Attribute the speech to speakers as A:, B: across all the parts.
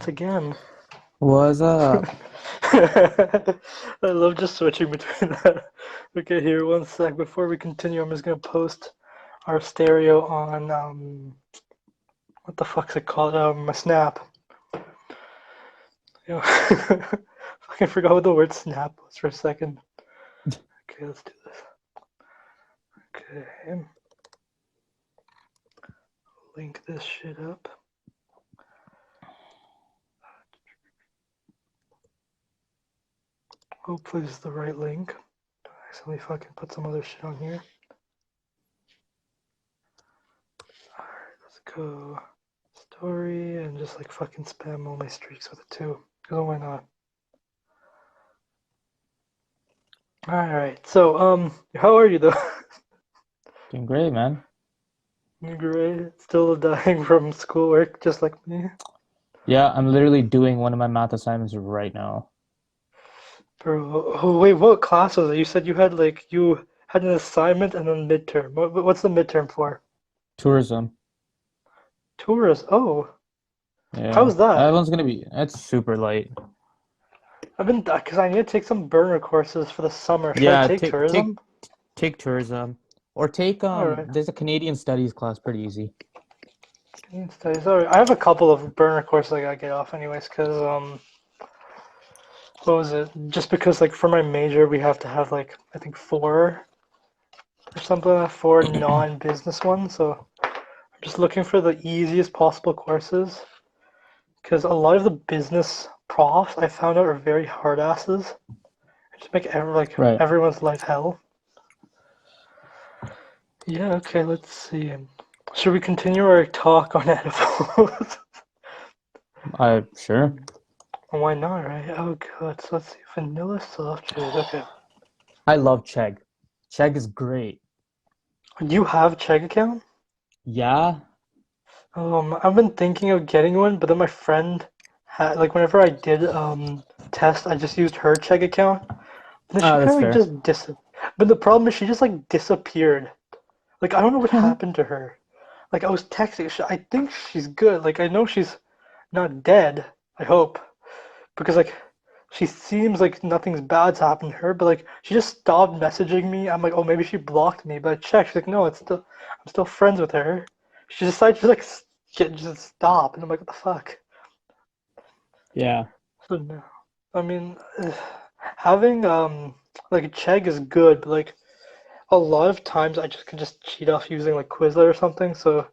A: once again.
B: What's up?
A: I love just switching between that. Okay, here, one sec. Before we continue, I'm just gonna post our stereo on what the fuck's it called? My Snap. You know, fucking forgot what the word snap was for a second. Okay, let's do this. Okay, link this shit up. Hopefully this is the right link. Don't accidentally fucking put some other shit on here. Alright, let's go story and just like fucking spam all my streaks with it too. Because why not? Alright, so how are you though?
B: Doing great, man.
A: You great? Still dying from schoolwork just like me?
B: Yeah, I'm literally doing one of my math assignments right now.
A: Bro, oh wait, what class was it? You said you had an assignment and then midterm. What's the midterm for?
B: Tourism.
A: Tourist. Oh,
B: Yeah,
A: how's that?
B: that one's gonna be, it's super light.
A: Because I need to take some burner courses for the summer. Should I
B: Yeah,
A: take
B: take take
A: tourism?
B: take tourism. Or take
A: Alright.
B: there's a Canadian studies class, pretty easy.
A: Canadian studies. Alright. I have a couple of burner courses I gotta get off anyways, because what was it? Just because like for my major we have to have like I think four or something, four non-business ones. So I'm just looking for the easiest possible courses because a lot of the business profs I found out are very hard asses. Just make
B: Right.
A: everyone's life hell. Yeah. Okay. Let's see. Should we continue our talk on edibles?
B: Sure.
A: Why not, right? Oh god. So let's see. Vanilla soft cheese. Okay.
B: I love Chegg. Chegg is great.
A: You have a Chegg account?
B: Yeah.
A: I've been thinking of getting one, but then my friend had like whenever I did test, I just used her Chegg account. And then she
B: Ah,
A: kind
B: that's
A: of like
B: fair.
A: just but the problem is she just like disappeared. Like I don't know what happened to her. Like I was texting, I think she's good. Like I know she's not dead. I hope because like she seems like nothing's bad's happened to her, but like she just stopped messaging me. I'm like, oh, maybe she blocked me, but I checked. She's like, no, I'm still friends with her. She decided to like just stop, and I'm like, what the fuck?
B: Yeah.
A: So no, I mean, having like a Chegg is good, but like a lot of times I just can just cheat off using like Quizlet or something. So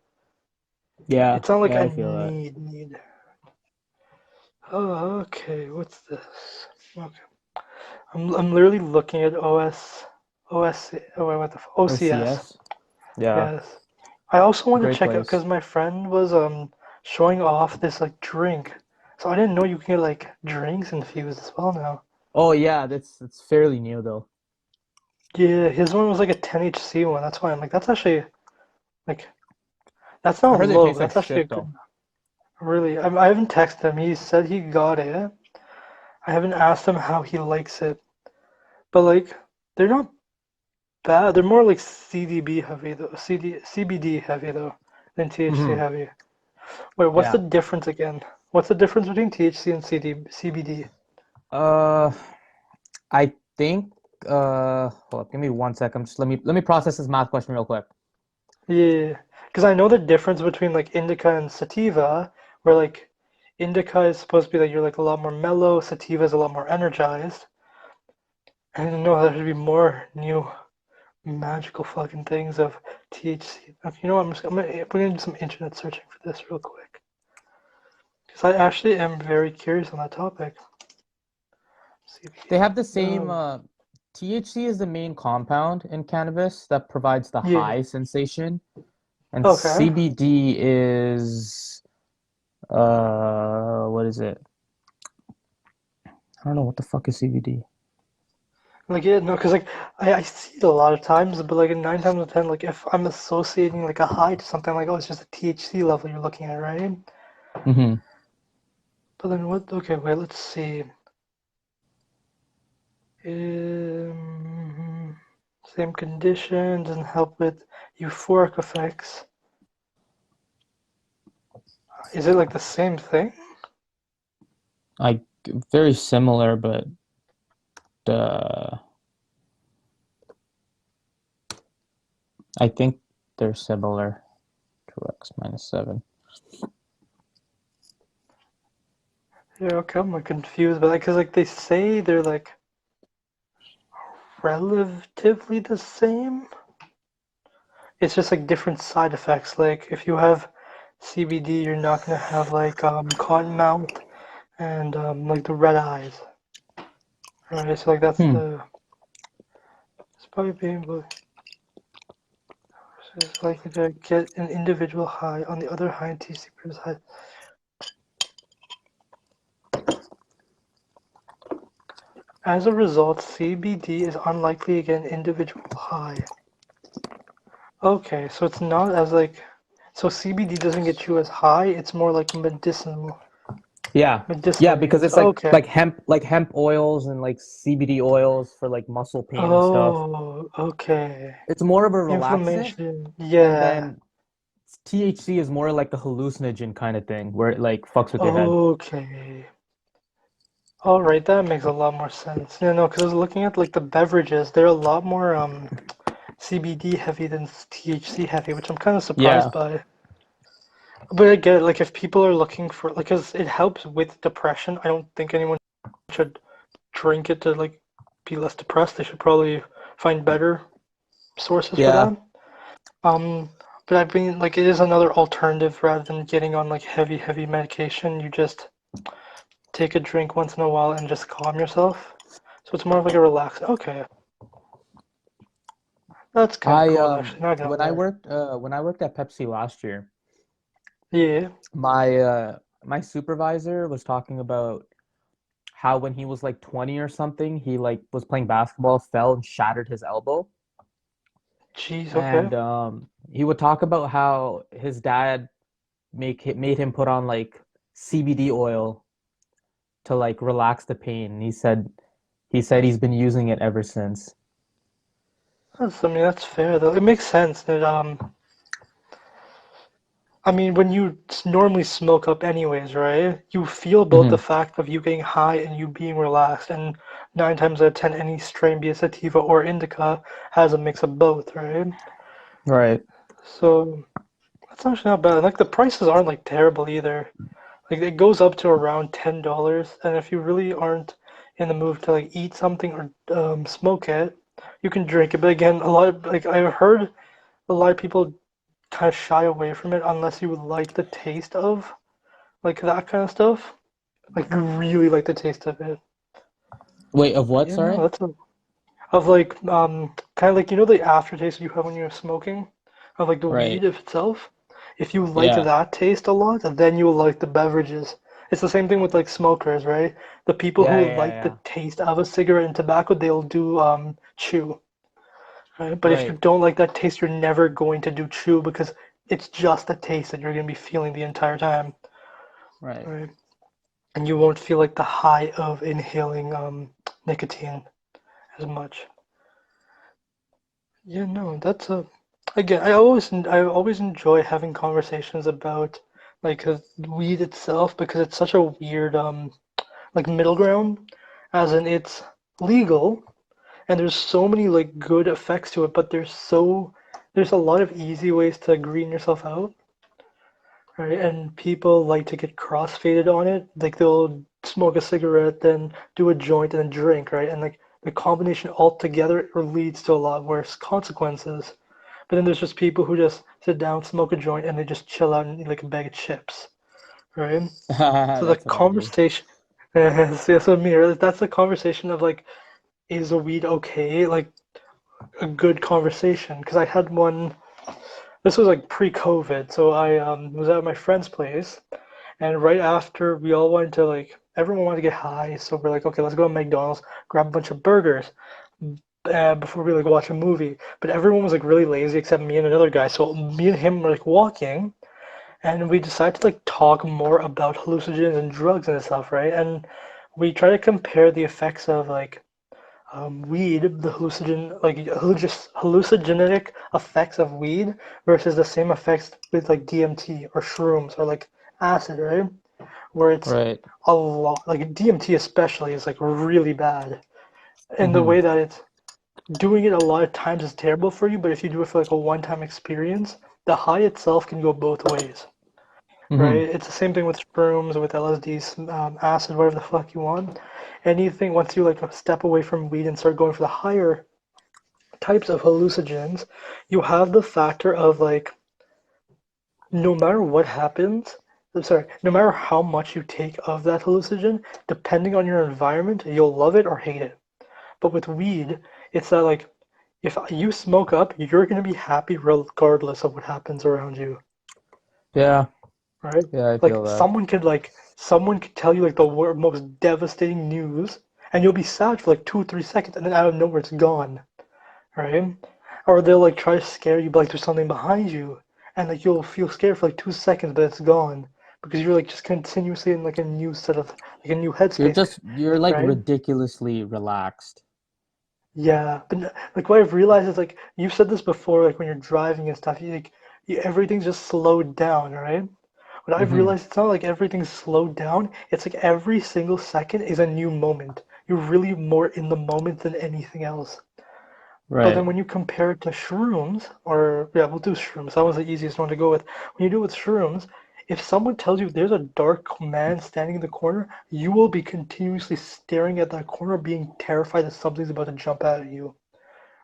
B: Yeah.
A: it's not like
B: Yeah,
A: I
B: I feel that.
A: need. Oh, okay. What's this? Okay. I'm literally looking at OS, oh wait, what the OCS.
B: OCS. Yeah.
A: Yes. I also want to
B: Great
A: check out
B: place.
A: because my friend was showing off this like drink. So I didn't know you can get like drinks infused as well now.
B: Oh yeah, that's fairly new though.
A: Yeah, his one was like a 10 HC one. That's why I'm like, that's actually like that's
B: I
A: not
B: heard they
A: low.
B: taste like
A: That's actually a
B: shit
A: good.
B: though.
A: Really, I haven't texted him. He said he got it. I haven't asked him how he likes it, but like they're not bad. They're more like CDB heavy though. CBD heavy though than THC
B: Hmm.
A: heavy. Wait, what's the
B: Yeah.
A: difference again? What's the difference between THC and CBD?
B: Uh, I think hold up, give me 1 second. Just let me process this math question real quick.
A: Yeah, because I know the difference between like indica and sativa, where like indica is supposed to be like you're like a lot more mellow, sativa is a lot more energized. I didn't know there should be more new magical fucking things of THC. Okay, you know what? We're gonna do some internet searching for this real quick because I actually am very curious on that topic.
B: They have the
A: CBD.
B: same THC is the main compound in cannabis that provides the
A: Yeah.
B: high sensation, and
A: Okay.
B: CBD is what is it? I don't know what the fuck is CBD.
A: Like yeah, no, because like I see it a lot of times, but like 9 times out of 10, like if I'm associating like a high to something, like oh, it's just a THC level you're looking at, right?
B: Hmm.
A: But then what? Okay, wait, let's see. Same condition doesn't help with euphoric effects. Is it like the same thing?
B: Like very similar, but uh, I think they're similar. 2x minus 7.
A: Yeah, okay, I'm like confused, but like, cause like they say they're like relatively the same. It's just like different side effects. Like if you have CBD, you're not gonna have like cotton mouth and like the red eyes. Right, so like that's
B: Hmm.
A: the it's probably being is likely to get an individual high. On the other hand, THC produces high. As a result, CBD is unlikely to get an individual high. Okay, so it's not as like so CBD doesn't get you as high. It's more like
B: Yeah. Yeah,
A: medicinal
B: because
A: use.
B: it's like
A: Okay.
B: like hemp oils and like CBD oils for like muscle pain and stuff.
A: Oh, okay.
B: It's more of a relaxant,
A: Inflammation.
B: and
A: Yeah.
B: then THC is more like a hallucinogen kind of thing where it like fucks with your head.
A: Okay. All right, that makes a lot more sense. Yeah, no, because I was looking at like the beverages, they're a lot more CBD heavy than THC heavy, which I'm kind of surprised
B: Yeah.
A: by. But I get it, like if people are looking for like, cause it helps with depression. I don't think anyone should drink it to like be less depressed. They should probably find better sources for
B: Yeah.
A: that. Um, but I've been like it is another alternative rather than getting on like heavy medication. You just take a drink once in a while and just calm yourself. So it's more of like a relax. Okay, that's kind of
B: I
A: cool actually. Not gonna lie.
B: when I worked at Pepsi last year,
A: Yeah.
B: my supervisor was talking about how when he was like 20 or something, he like was playing basketball, fell and shattered his elbow.
A: Jeez. Okay.
B: And he would talk about how his dad made him put on like CBD oil to like relax the pain. And he said he's been using it ever since.
A: I mean, that's fair though. It makes sense that I mean, when you normally smoke up anyways, right? You feel both the
B: Hmm.
A: fact of you getting high and you being relaxed, and 9 times out of 10, any strain, be it sativa or indica, has a mix of both, right?
B: Right.
A: So that's actually not bad. Like the prices aren't like terrible either. Like it goes up to around $10, and if you really aren't in the mood to like eat something or smoke it, you can drink it. But again, a lot of like I've heard a lot of people kind of shy away from it unless you like the taste of like that kind of stuff. Like you really like the taste of it.
B: Wait, of what?
A: Yeah, no,
B: Sorry?
A: that's a of like kind of like the aftertaste you have when you're smoking of like the
B: Right.
A: weed of itself. If you like
B: Yeah.
A: that taste a lot, then you will like the beverages. It's the same thing with like smokers, right? The people
B: Yeah,
A: who
B: yeah,
A: like the
B: yeah.
A: taste of a cigarette and tobacco, they'll do chew, right? But if you
B: Right.
A: don't like that taste, you're never going to do chew because it's just the taste that you're gonna be feeling the entire time,
B: Right.
A: right? And you won't feel like the high of inhaling nicotine as much. Yeah, no, that's a again. I always enjoy having conversations about like weed itself because it's such a weird like middle ground, as in it's legal and there's so many like good effects to it, but there's a lot of easy ways to green yourself out, right? And people like to get crossfaded on it. Like they'll smoke a cigarette, then do a joint, and then drink, right? And like the combination altogether leads to a lot worse consequences. But then there's just people who just sit down, smoke a joint, and they just chill out and eat like a bag of chips, right? So the
B: That's what I do.
A: conversation, yeah, so me, right? That's the conversation of like, is a weed okay? Like a good conversation. Because I had one. This was like pre-COVID, so I was at my friend's place, and right after we all wanted to like, everyone wanted to get high, so we're like, okay, let's go to McDonald's, grab a bunch of burgers, before we like watch a movie. But everyone was like really lazy except me and another guy. So me and him were like walking, and we decided to like talk more about hallucinogens and drugs and stuff, right? And we try to compare the effects of like weed, the hallucinogenic effects of weed versus the same effects with like DMT or shrooms or like acid, right? where it's
B: Right.
A: a lot, like DMT especially is like really bad. In the
B: Mm-hmm.
A: way that it's doing it a lot of times is terrible for you, but if you do it for like a one-time experience, the high itself can go both ways, right?
B: Mm-hmm.
A: It's the same thing with shrooms, with LSD, acid, whatever the fuck you want. Anything once you like step away from weed and start going for the higher types of hallucinogens, you have the factor of like no matter what happens, I'm sorry, no matter how much you take of that hallucinogen, depending on your environment, you'll love it or hate it. But with weed, it's that like if you smoke up, you're gonna be happy regardless of what happens around you,
B: Yeah.
A: right?
B: Yeah, I
A: Like
B: feel that.
A: someone could tell you like the most devastating news, and you'll be sad for like 2 or 3 seconds, and then out of nowhere it's gone, right? Or they'll like try to scare you, but like there's something behind you, and like you'll feel scared for like 2 seconds, but it's gone because you're like just continuously in like a new set of like a new headspace,
B: You're like
A: right?
B: ridiculously relaxed.
A: Yeah, but like what I've realized is like you've said this before, like when you're driving and stuff, everything's just slowed down, right? What I've
B: Mm-hmm.
A: realized it's not like everything's slowed down. It's like every single second is a new moment. You're really more in the moment than anything else. But then
B: Right.
A: when you compare it to shrooms, or yeah, we'll do shrooms. That was the easiest one to go with. When you do it with shrooms, if someone tells you there's a dark man standing in the corner, you will be continuously staring at that corner, being terrified that something's about to jump out at you,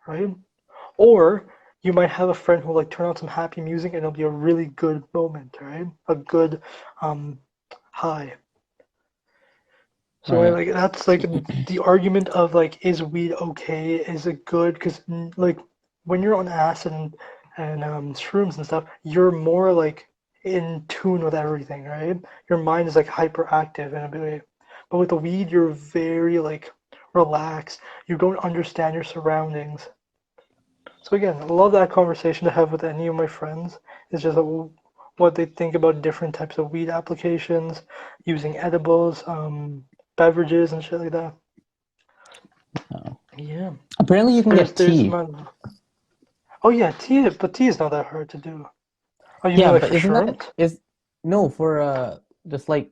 A: right? Or you might have a friend who will like turn on some happy music and it'll be a really good moment, right? A good um high. So
B: Right.
A: like that's like the argument of like is weed okay? Is it good? Because like when you're on acid and shrooms and stuff, you're more like in tune with everything, right? Your mind is like hyperactive in a way. But with the weed, you're very like relaxed. You don't understand your surroundings. So again, I love that conversation to have with any of my friends. It's just what they think about different types of weed applications, using edibles, beverages, and shit like that.
B: Oh.
A: Yeah,
B: Apparently you can get
A: there's
B: tea.
A: my. Oh yeah, tea, but tea is not that hard to do. Oh, you mean
B: Yeah,
A: like
B: but
A: for
B: isn't that
A: shrooms?
B: is no for just like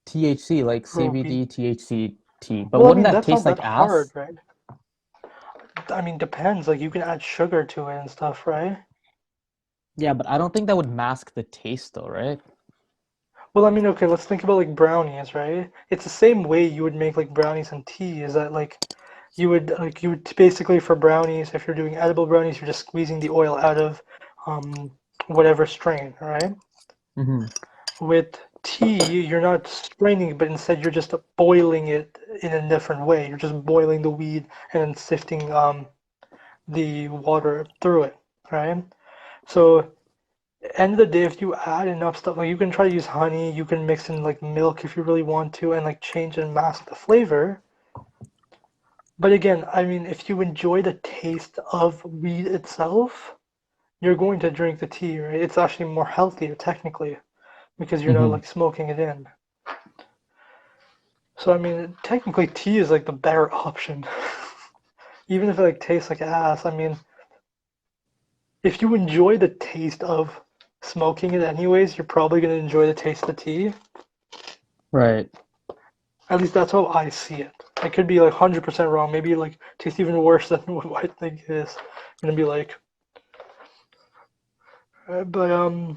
B: THC, like
A: For weed?
B: CBD, THC tea. But
A: Well, I
B: wouldn't
A: mean
B: that
A: that's not
B: taste
A: that
B: like
A: hard,
B: ass?
A: right? I mean depends. Like you can add sugar to it and stuff, right?
B: Yeah, but I don't think that would mask the taste though, right?
A: Well, I mean, okay, let's think about like brownies, right? It's the same way you would make like brownies and tea, is that like you would basically for brownies, if you're doing edible brownies, you're just squeezing the oil out of um whatever strain, right?
B: Mm-hmm.
A: With tea, you're not straining, but instead you're just boiling it in a different way. You're just boiling the weed and then sifting the water through it, right? So end of the day, if you add enough stuff, like you can try to use honey, you can mix in like milk if you really want to, and like change and mask the flavor. But again, I mean, if you enjoy the taste of weed itself, you're going to drink the tea, right? It's actually more healthier technically because you're not
B: Mm-hmm.
A: like smoking it in. So I mean, technically, tea is like the better option, even if it like tastes like ass. I mean, if you enjoy the taste of smoking it anyways, you're probably gonna enjoy the taste of the tea.
B: Right.
A: At least that's how I see it. I could be like 100% wrong. Maybe like taste even worse than what I think it is. I'm gonna be like, but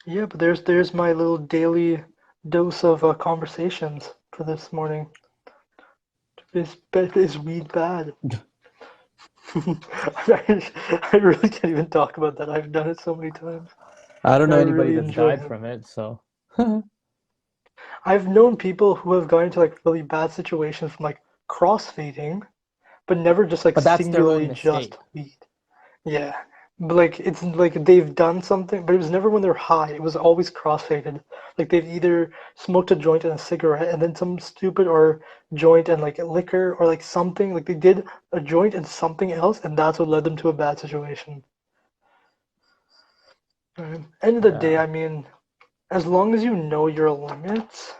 A: yeah. But there's my little daily dose of conversations for this morning. Is weed bad? I really can't even talk about that. I've done it so many times,
B: I don't
A: and
B: know
A: I
B: anybody
A: really
B: that's
A: enjoy
B: died
A: it.
B: from it, so
A: I've known people who have gone into like really bad situations from like crossfading, but never just like
B: but that's their own
A: singularly just
B: mistake.
A: weed. Yeah. But like it's like they've done something, but it was never when they're high. It was always crossfaded. Like they've either smoked a joint and a cigarette and then some stupid or joint and like liquor or like something. Like they did a joint and something else, and that's what led them to a bad situation. End of the day,
B: Yeah.
A: I mean, as long as you know your limits,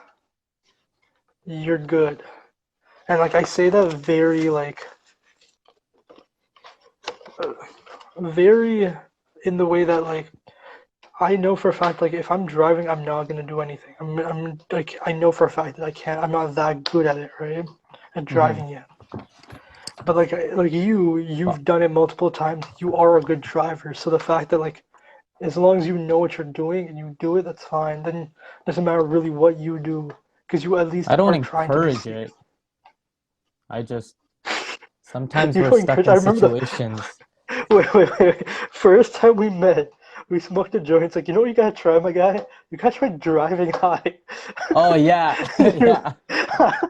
A: you're good. And like I say that very like very in the way that like I know for a fact, like, if I'm driving, I'm not gonna do anything. I'm like, I know for a fact that I can't. I'm not that good at it, right? At
B: Hmm.
A: driving yet. But like you've done it multiple times. You are a good driver. So the fact that like, as long as you know what you're doing and you do it, that's fine. Then it doesn't matter really what you do, because you at least
B: I don't
A: are trying to be
B: encourage
A: safe.
B: it. I just sometimes
A: You
B: we're
A: don't
B: stuck
A: encourage. I
B: in
A: remember
B: situations.
A: wait. First time we met, we smoked a joint. It's like, you know what you gotta try, my guy? You gotta try driving high.
B: Oh yeah,
A: you,
B: yeah,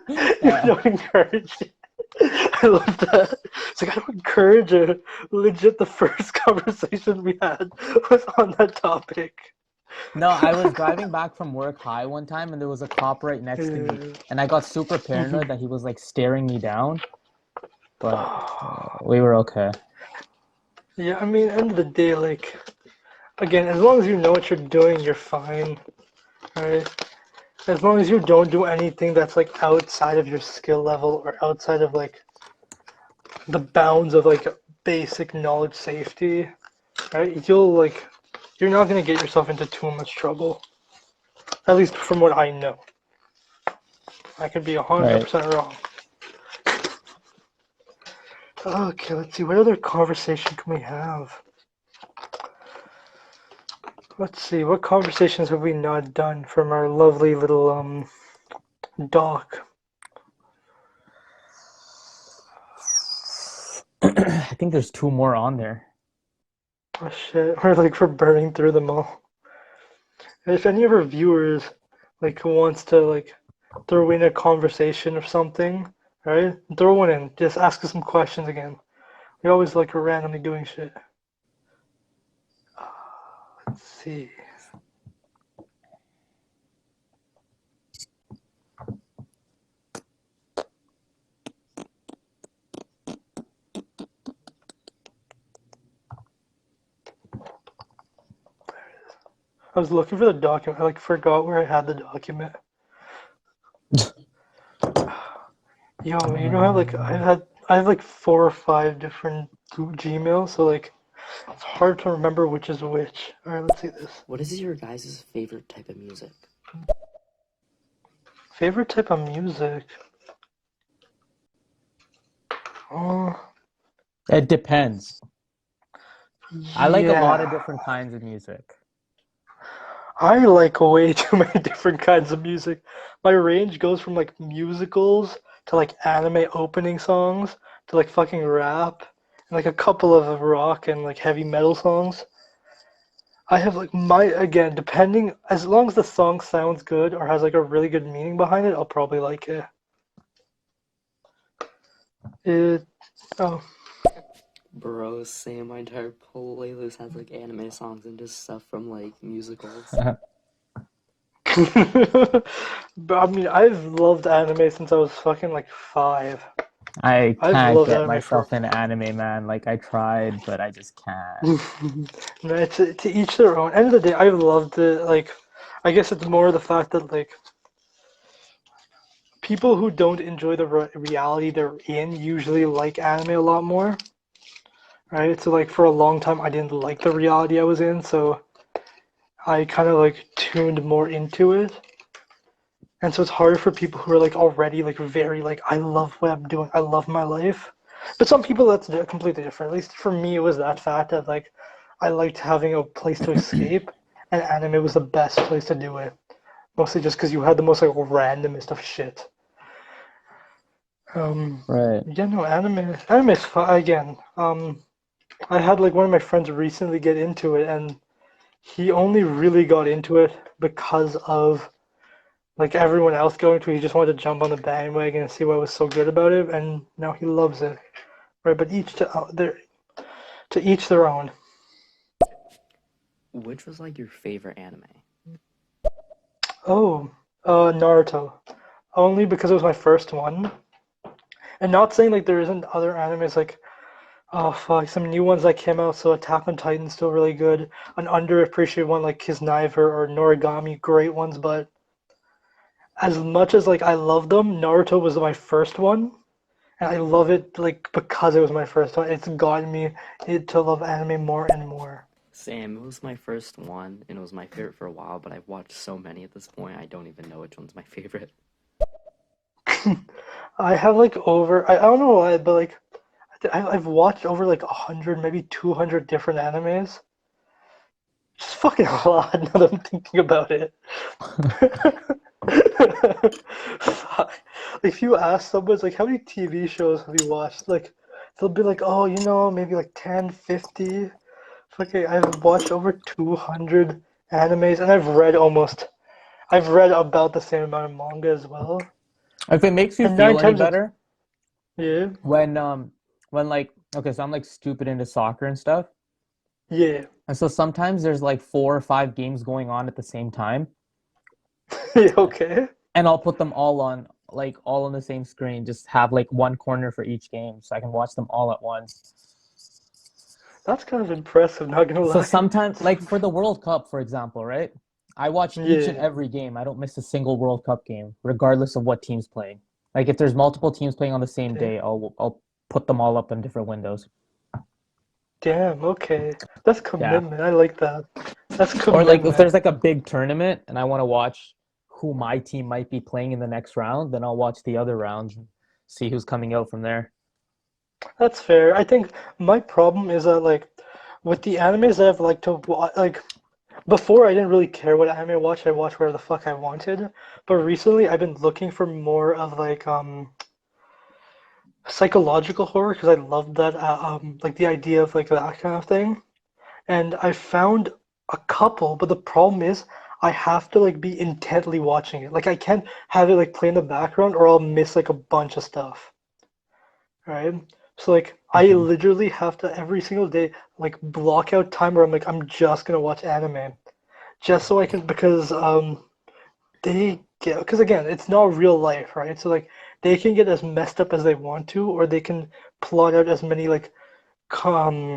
A: you
B: yeah.
A: don't encourage it. I love that. It's like, I don't encourage it. Legit, the first conversation we had was on that topic.
B: No, I was driving back from work high one time, and there was a cop right next to me, and I got super paranoid that he was like staring me down. But we were okay.
A: Yeah, I mean, end of the day, like, again, as long as you know what you're doing, you're fine, right? As long as you don't do anything that's like outside of your skill level or outside of like the bounds of like basic knowledge safety, right? You're not gonna get yourself into too much trouble. At least from what I know. I could be
B: Right.
A: 100% wrong. Okay, let's see. What other conversation can we have? Let's see. What conversations have we not done from our lovely little doc?
B: I think there's two more on there.
A: Oh shit, we're burning through them all. If any of our viewers like wants to like throw in a conversation or something, right? Throw one in. Just ask us some questions again. We always like randomly doing shit. Let's see. I was looking for the document. I like forgot where I had the document. Yo, you know how like I have like 4 or 5 different Gmails, so like it's hard to remember which is which. All right, let's see this.
C: What is your guys' favorite type of music?
A: Favorite type of music? Oh,
B: It depends. I like a lot of
A: yeah.
B: different kinds of music.
A: I like way too many different kinds of music. My range goes from like musicals to like anime opening songs to like fucking rap and like a couple of rock and like heavy metal songs. I have like my again, depending as long as the song sounds good or has like a really good meaning behind it, I'll probably like it. It oh
C: Bro, same. My entire playlist has like anime songs and just stuff from like musicals.
A: but I mean I've loved anime since I was fucking like 5.
B: I
A: I've
B: can't
A: loved
B: get
A: anime for
B: myself into anime, man. Like I tried, but I just can't.
A: no, to each their own. End of the day, I've loved it. Like, I guess it's more the fact that like people who don't enjoy the reality they're in usually like anime a lot more, right? So like for a long time, I didn't like the reality I was in, so I kind of like tuned more into it. And so it's harder for people who are like already like very like I love what I'm doing, I love my life. But some people that's completely different. At least for me, it was that fact that like I liked having a place to escape, and anime was the best place to do it. Mostly just because you had the most like randomest of shit. Um,
B: Right.
A: yeah, no, anime is fun again. I had like one of my friends recently get into it, and he only really got into it because of like everyone else going to. He just wanted to jump on the bandwagon and see what was so good about it, and now he loves it. Right, but to each their own.
C: Which was like your favorite anime?
A: Oh, Naruto. Only because it was my first one. And not saying like there isn't other animes like oh fuck, some new ones that came out. So Attack on Titan's still really good. An underappreciated one like Kisniver or Noragami, great ones. But as much as like I love them, Naruto was my first one, and I love it like because it was my first one. It's gotten me to love anime more and more.
C: Same. It was my first one, and it was my favorite for a while, but I've watched so many at this point, I don't even know which one's my favorite.
A: I have like I don't know why, but like I've watched over like 100, maybe 200 different animes. Just fucking a lot now that I'm thinking about it. Fuck. If you ask someone, it's like, how many TV shows have you watched? Like, they'll be like, oh, maybe like 10, 50. Fucking, I've watched over 200 animes, and I've read about the same amount of manga as well.
B: If it makes you
A: And nine
B: feel any
A: times it's,
B: better,
A: yeah,
B: when like okay, so I'm like stupid into soccer and stuff.
A: yeah,
B: And so sometimes there's like 4 or 5 games going on at the same time,
A: yeah, okay.
B: and I'll put them all on all on the same screen, just have like one corner for each game so I can watch them all at once.
A: That's kind of impressive, not gonna
B: So
A: lie.
B: sometimes like for the World Cup, for example, right? I watch each and
A: Yeah,
B: every game. I don't miss a single World Cup game, regardless of what team's playing. Like if there's multiple teams playing on the same
A: damn,
B: day, I'll put them all up in different windows.
A: damn, okay. That's
B: Yeah.
A: commitment. I like that. That's
B: Or like if
A: commitment.
B: there's like a big tournament and I want to watch who my team might be playing in the next round, then I'll watch the other rounds and see who's coming out from there.
A: That's fair. I think my problem is that like with the animes that I've liked to watch, like before I didn't really care what anime I watched. I watched whatever the fuck I wanted. But recently I've been looking for more of like psychological horror because I love that like the idea of like that kind of thing. And I found a couple, but the problem is I have to like be intently watching it. Like I can't have it like play in the background or I'll miss like a bunch of stuff. Right? So like I
B: Mm-hmm.
A: literally have to every single day like block out time where I'm like I'm just gonna watch anime just so I can because they get because again it's not real life, right? So like they can get as messed up as they want to or they can plot out as many like um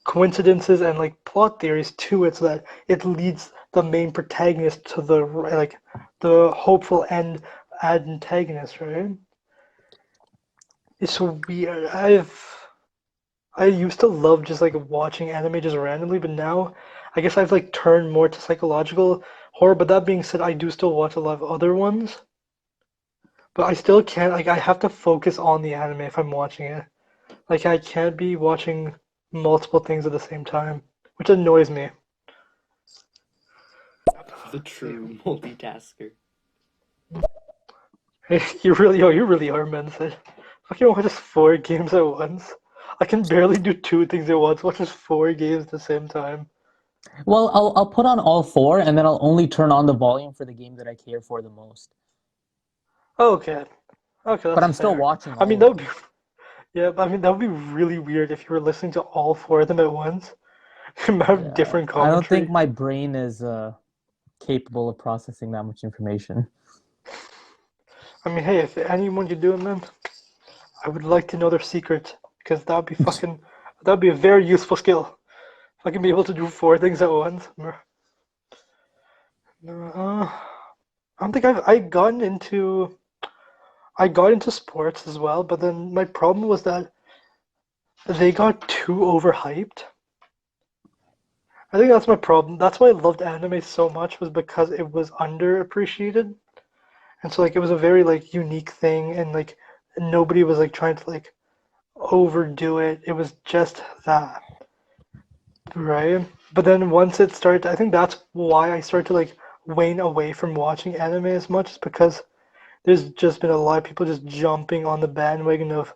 A: coincidences and like plot theories to it so that it leads the main protagonist to the hopeful end antagonist, right? It's so weird. I used to love just like watching anime just randomly, but now I guess I've like turned more to psychological horror. But that being said, I do still watch a lot of other ones. But I still can't like I have to focus on the anime if I'm watching it. Like I can't be watching multiple things at the same time, which annoys me.
C: The true multitasker.
A: You really are, man. Said, fucking watch just 4 games at once. I can barely do 2 things at once. Watch just 4 games at the same time.
B: Well, I'll put on all four and then I'll only turn on the volume for the game that I care for the most.
A: Okay, okay,
B: But
A: that's
B: I'm still
A: fair.
B: watching
A: I
B: all
A: mean
B: of
A: that would be
B: them.
A: yeah, but I mean that would be really weird if you were listening to all 4 of them at once. You might have
B: Yeah.
A: different
B: I don't think
A: commentary.
B: my brain is capable of processing that much information.
A: I mean, hey, if anyone could do it, man, I would like to know their secret because that would be a very useful skill. If I can be able to do 4 things at once. I don't think I got into sports as well, but then my problem was that they got too overhyped. I think that's my problem. That's why I loved anime so much was because it was underappreciated. And so like it was a very like unique thing and like nobody was like trying to like overdo it. It was just that, right? But then once it started, I think that's why I started to like wane away from watching anime as much, is because there's just been a lot of people just jumping on the bandwagon of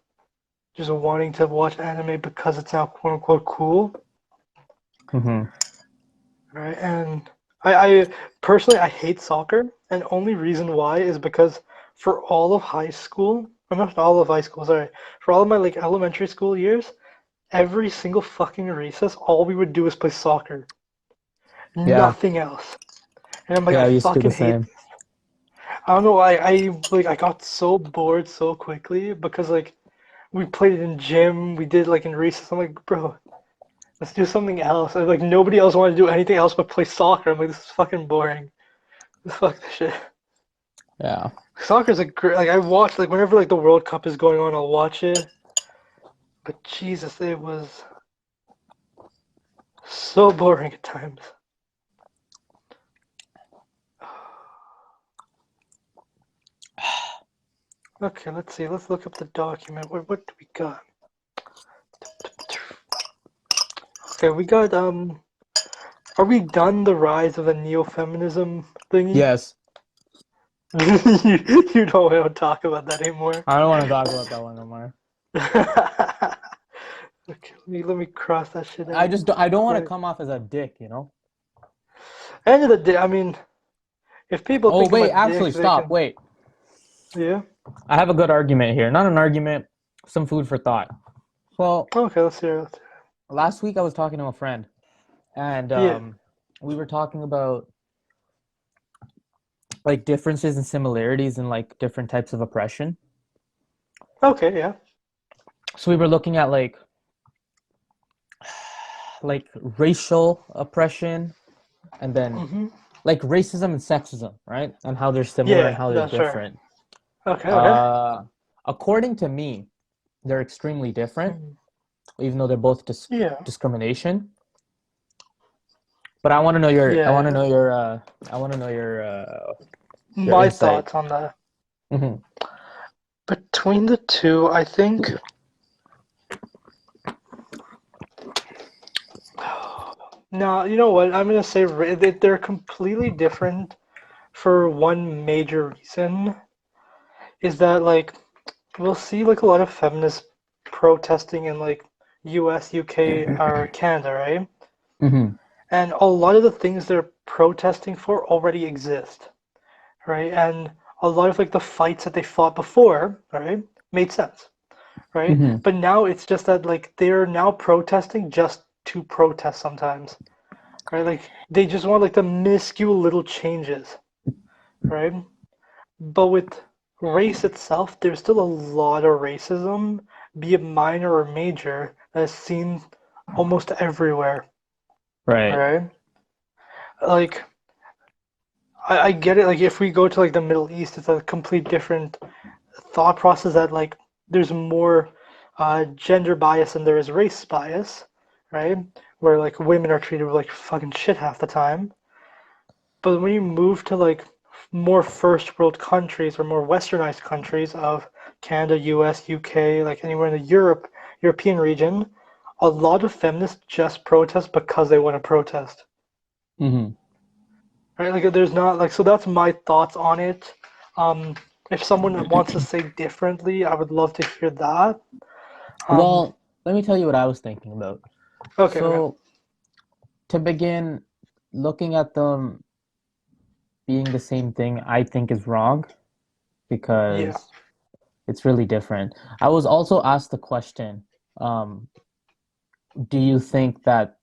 A: just wanting to watch anime because it's now quote unquote cool,
B: Mm-hmm.
A: right? And I personally I hate soccer, and only reason why is because for all of high school, or not all of high school, sorry, for all of my like elementary school years, every single fucking recess, all we would do was play soccer,
B: Yeah.
A: nothing else. And I'm like,
B: Yeah,
A: I
B: I used to do the
A: fucking hate.
B: same.
A: I don't know. I got so bored so quickly because like we played it in gym, we did like in recess. I'm like, bro, let's do something else. And, like nobody else wanted to do anything else but play soccer. I'm like, this is fucking boring. Fuck this shit.
B: Yeah.
A: Soccer's a great. Like I watch like whenever like the World Cup is going on, I'll watch it. But Jesus, it was So boring at times. Okay, let's see. Let's look up the document. What do we got? Okay, we got Are we done the rise of the neo-feminism thingy?
B: Yes.
A: You don't want to talk about that anymore.
B: I don't want to talk about that one no more.
A: Okay, let me cross that shit out.
B: I don't want to
A: Right.
B: come off as a dick, you know?
A: End of the day, I mean, if people
B: Oh,
A: think I'm
B: wait,
A: a
B: actually,
A: dick, they
B: stop.
A: can.
B: Wait.
A: Yeah.
B: I have a good argument here. Not an argument, some food for thought. Well,
A: Okay, let's hear it.
B: last week I was talking to a friend, and
A: Yeah.
B: we were talking about like differences and similarities in like different types of oppression.
A: Okay, yeah.
B: So we were looking at like racial oppression, and then
A: Mm-hmm.
B: like racism and sexism, right? And how they're similar and
A: Yeah,
B: how they're
A: that's right.
B: different.
A: Okay.
B: According to me, they're extremely different, even though they're both
A: Yeah.
B: discrimination. But I want to know your
A: Yeah.
B: I want to know your
A: My
B: insight.
A: thoughts on that.
B: Mhm.
A: Between the two, I think. No, you know what? I'm gonna say they're completely different for one major reason. Is that like we'll see like a lot of feminists protesting in like US, UK, or Canada, right?
B: Mhm.
A: And a lot of the things they're protesting for already exist, right? And a lot of like the fights that they fought before, right, made sense, right?
B: Mhm.
A: But now it's just that like they're now protesting just to protest sometimes, right? Like they just want like the minuscule little changes, right? But with race itself, there's still a lot of racism, be it minor or major, that is seen almost everywhere,
B: Right.
A: right? Like I get it. Like if we go to like the Middle East, it's a complete different thought process. That like there's more gender bias than there is race bias, right? Where like women are treated like fucking shit half the time. But when you move to like more first world countries or more westernized countries of Canada, US, UK, like anywhere in the European region, a lot of feminists just protest because they want to protest.
B: Mhm.
A: Right? Like there's not like so that's my thoughts on it. Um, if someone wants to say differently, I would love to hear that. Um,
B: Well, let me tell you what I was thinking about.
A: okay.
B: So, to begin, looking at them being the same thing, I think is wrong
A: Yeah.
B: because it's really different. I was also asked the question, um, do you think that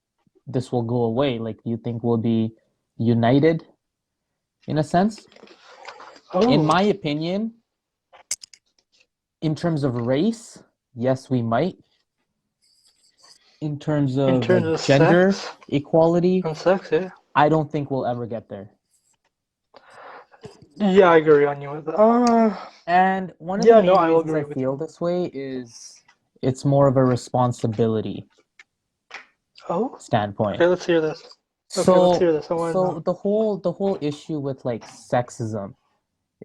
B: this will go away? Like, do you think we'll be united in a sense? In
A: Oh,
B: my opinion, in terms of race, yes, we might. In terms
A: in
B: of
A: terms
B: like
A: of
B: gender
A: sex
B: equality,
A: and sex, yeah.
B: I don't think we'll ever get there.
A: Yeah, I agree on you with that.
B: And one of the
A: Yeah, no,
B: main
A: I will
B: reasons
A: agree
B: I
A: with you.
B: feel this way is it's more of a responsibility
A: Oh,
B: standpoint.
A: okay, let's hear this. Okay, let's
B: So
A: hear this. I want to know.
B: the whole issue with like sexism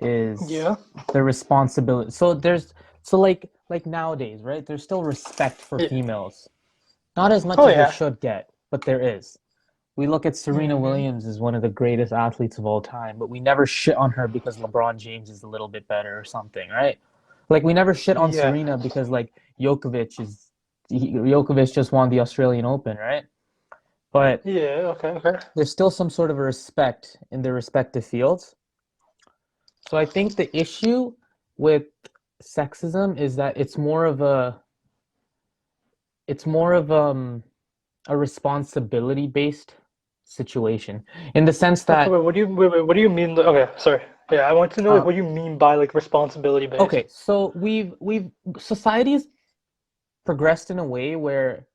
B: is
A: Yeah.
B: the responsibility. So nowadays, right? There's still respect for
A: Yeah.
B: females. Not as much
A: Oh
B: as there
A: yeah.
B: should get, but there is. We look at Serena
A: Mm-hmm.
B: Williams as one of the greatest athletes of all time, but we never shit on her because LeBron James is a little bit better or something, right? Like we never shit on
A: Yeah.
B: Serena because like Djokovic just won the Australian Open, right? But
A: Yeah. Okay. Okay.
B: there's still some sort of a respect in their respective fields. So I think the issue with sexism is that it's more of a responsibility based situation in the sense
A: Okay.
B: that
A: What do you mean? Okay. Sorry. Yeah, I want to know like
B: uh,
A: what you mean by like responsibility based.
B: okay, so we've society's progressed in a way where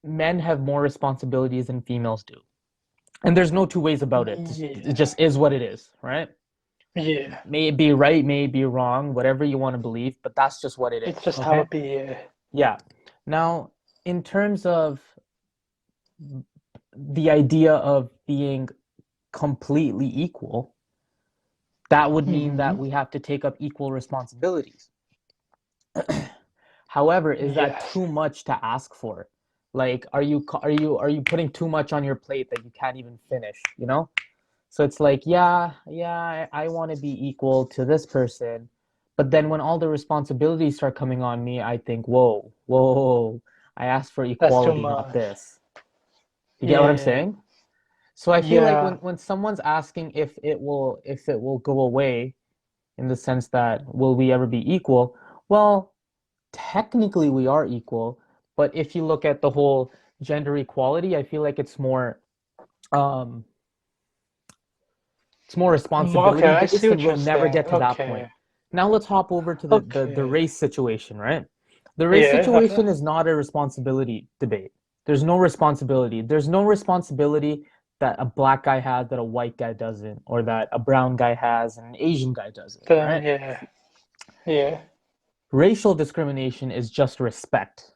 B: men have more responsibilities than females do, and there's no two ways about it. It
A: Yeah.
B: just is what it is, right?
A: Yeah.
B: May it be right, may it be wrong, whatever you want to believe, but that's just what it
A: It's
B: is,
A: just how
B: okay?
A: it be. Yeah.
B: Yeah. Now, in terms of the idea of being completely equal, that would mean that we have to take up equal responsibilities. However, is that
A: Yes.
B: too much to ask for? Like, are you putting too much on your plate that you can't even finish, you know? So it's like, yeah, I want to be equal to this person, but then when all the responsibilities start coming on me, I think, whoa, I asked for
A: That's too
B: equality, not
A: much.
B: this. You get what I'm
A: Yeah.
B: saying? So I feel like
A: Yeah.
B: when someone's asking if it will go away, in the sense that will we ever be equal? Well, technically we are equal, but if you look at the whole gender equality, I feel like um it's more
A: Okay,
B: responsibility
A: I see
B: based, and
A: what you're
B: we'll never
A: saying.
B: get to that point.
A: Okay.
B: Now let's hop over to the
A: Okay.
B: race situation, right? The race
A: Yeah.
B: situation is not a responsibility debate. There's no responsibility. There's no responsibility that a black guy has that a white guy doesn't, or that a brown guy has and an Asian guy doesn't, right?
A: Yeah. Yeah.
B: Racial discrimination is just respect.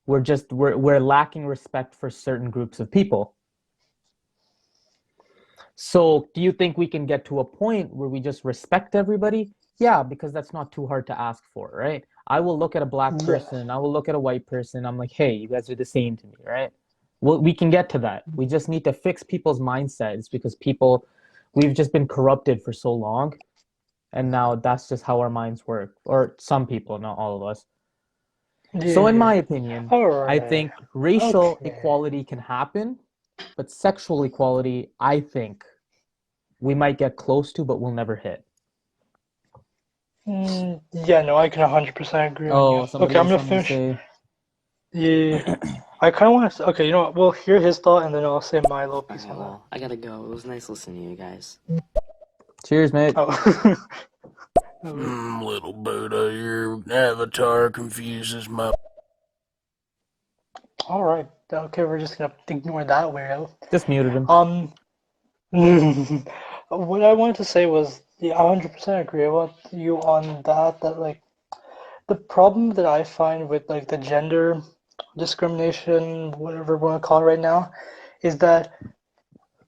B: We're lacking respect for certain groups of people. So, do you think we can get to a point where we just respect everybody? Yeah, because that's not too hard to ask for, right? I will look at a black
A: Yes.
B: person, I will look at a white person, I'm like, hey, you guys are the same to me, right? Well, we can get to that. We just need to fix people's mindsets because we've just been corrupted for so long, and now that's just how our minds work. Or some people, not all of us. So, in
A: Yeah.
B: my opinion,
A: All
B: I
A: right.
B: think racial
A: Okay.
B: equality can happen, but sexual equality, I think we might get close to, but we'll never hit.
A: Yeah, no, I can 100% agree on you.
B: Oh, somebody
A: Okay, I'm
B: has
A: gonna
B: something to
A: finish.
B: say.
A: Yeah. I kind of want to. Okay, you know what? We'll hear his thought and then I'll say my little piece
C: Alright,
A: on that.
C: well, I gotta go. It was nice listening to you guys.
B: Cheers, mate.
A: Oh. Oh.
D: Little Buddha, your avatar confuses my.
A: All right. Okay, we're just gonna ignore that weirdo.
B: Just muted him.
A: Um, what I wanted to say was, yeah, I 100% agree with you on that. That like the problem that I find with like the gender discrimination, whatever we want to call it right now, is that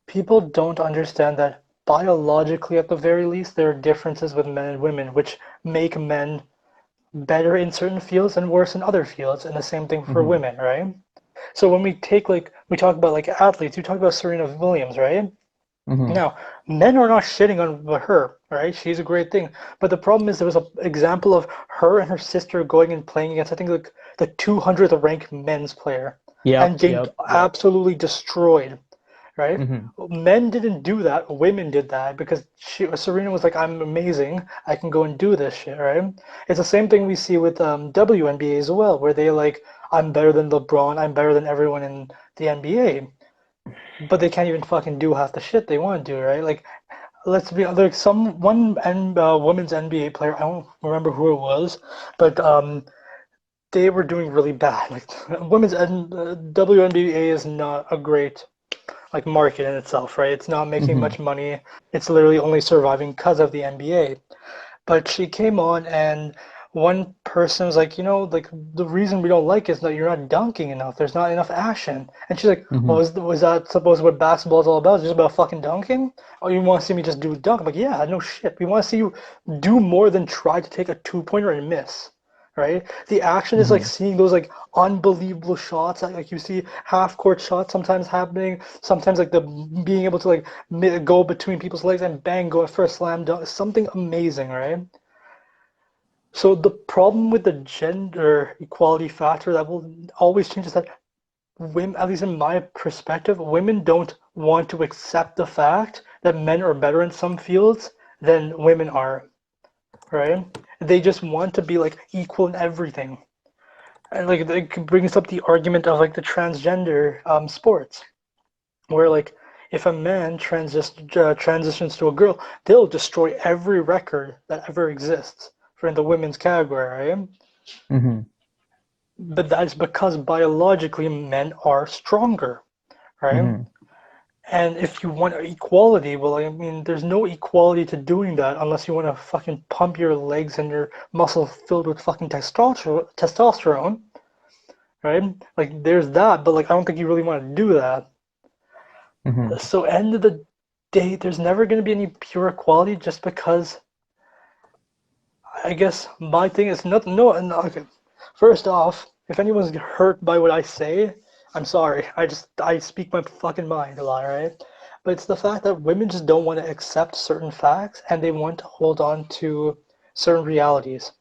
A: people don't understand that biologically, at the very least, there are differences with men and women, which make men better in certain fields and worse in other fields, and the same thing for
B: Mm-hmm.
A: women, right? So when we talk about like athletes, you talk about Serena Williams, right?
B: Mm-hmm.
A: Now, men are not shitting on her, right? She's a great thing. But the problem is there was an example of her and her sister going and playing against, I think, like the 200th ranked men's player and getting
B: Yep.
A: absolutely destroyed, right?
B: Mm-hmm.
A: Men didn't do that. Women did that because Serena was like, I'm amazing. I can go and do this shit, right? It's the same thing we see with WNBA as well, where they like, I'm better than LeBron. I'm better than everyone in the NBA. But they can't even fucking do half the shit they want to do, right? Like, let's be like women's NBA player. I don't remember who it was, but they were doing really bad. Like, WNBA is not a great like market in itself, right? It's not making
B: Mm-hmm.
A: much money. It's literally only surviving because of the NBA. But she came on and one person was like, like the reason we don't like it is that you're not dunking enough. There's not enough action. And she's like,
B: Mm-hmm.
A: well, was that supposed what basketball is all about? It's just about fucking dunking? Oh, you want to see me just do a dunk? I'm like, yeah, no shit. We want to see you do more than try to take a two-pointer and miss. Right? The action is like
B: Mm-hmm.
A: seeing those like unbelievable shots, like you see half-court shots sometimes happening. Sometimes like the being able to like go between people's legs and bang, go for a slam dunk, something amazing, right? So the problem with the gender equality factor that will always change is that women, at least in my perspective, women don't want to accept the fact that men are better in some fields than women are, right? They just want to be like equal in everything. And like it brings up the argument of like the transgender sports, where like if a man transitions to a girl, they'll destroy every record that ever exists for in the women's category, right?
B: Mm-hmm.
A: But that's because biologically men are stronger, right?
B: Mm-hmm.
A: And if you want equality, well, I mean, there's no equality to doing that unless you want to fucking pump your legs and your muscles filled with fucking testosterone, right? Like there's that, but like I don't think you really want to do that.
B: Hmm.
A: So end of the day, there's never going to be any pure equality just because I guess my thing is not no, okay. First off, if anyone's hurt by what I say, I'm sorry. I speak my fucking mind a lot, right? But it's the fact that women just don't want to accept certain facts and they want to hold on to certain realities,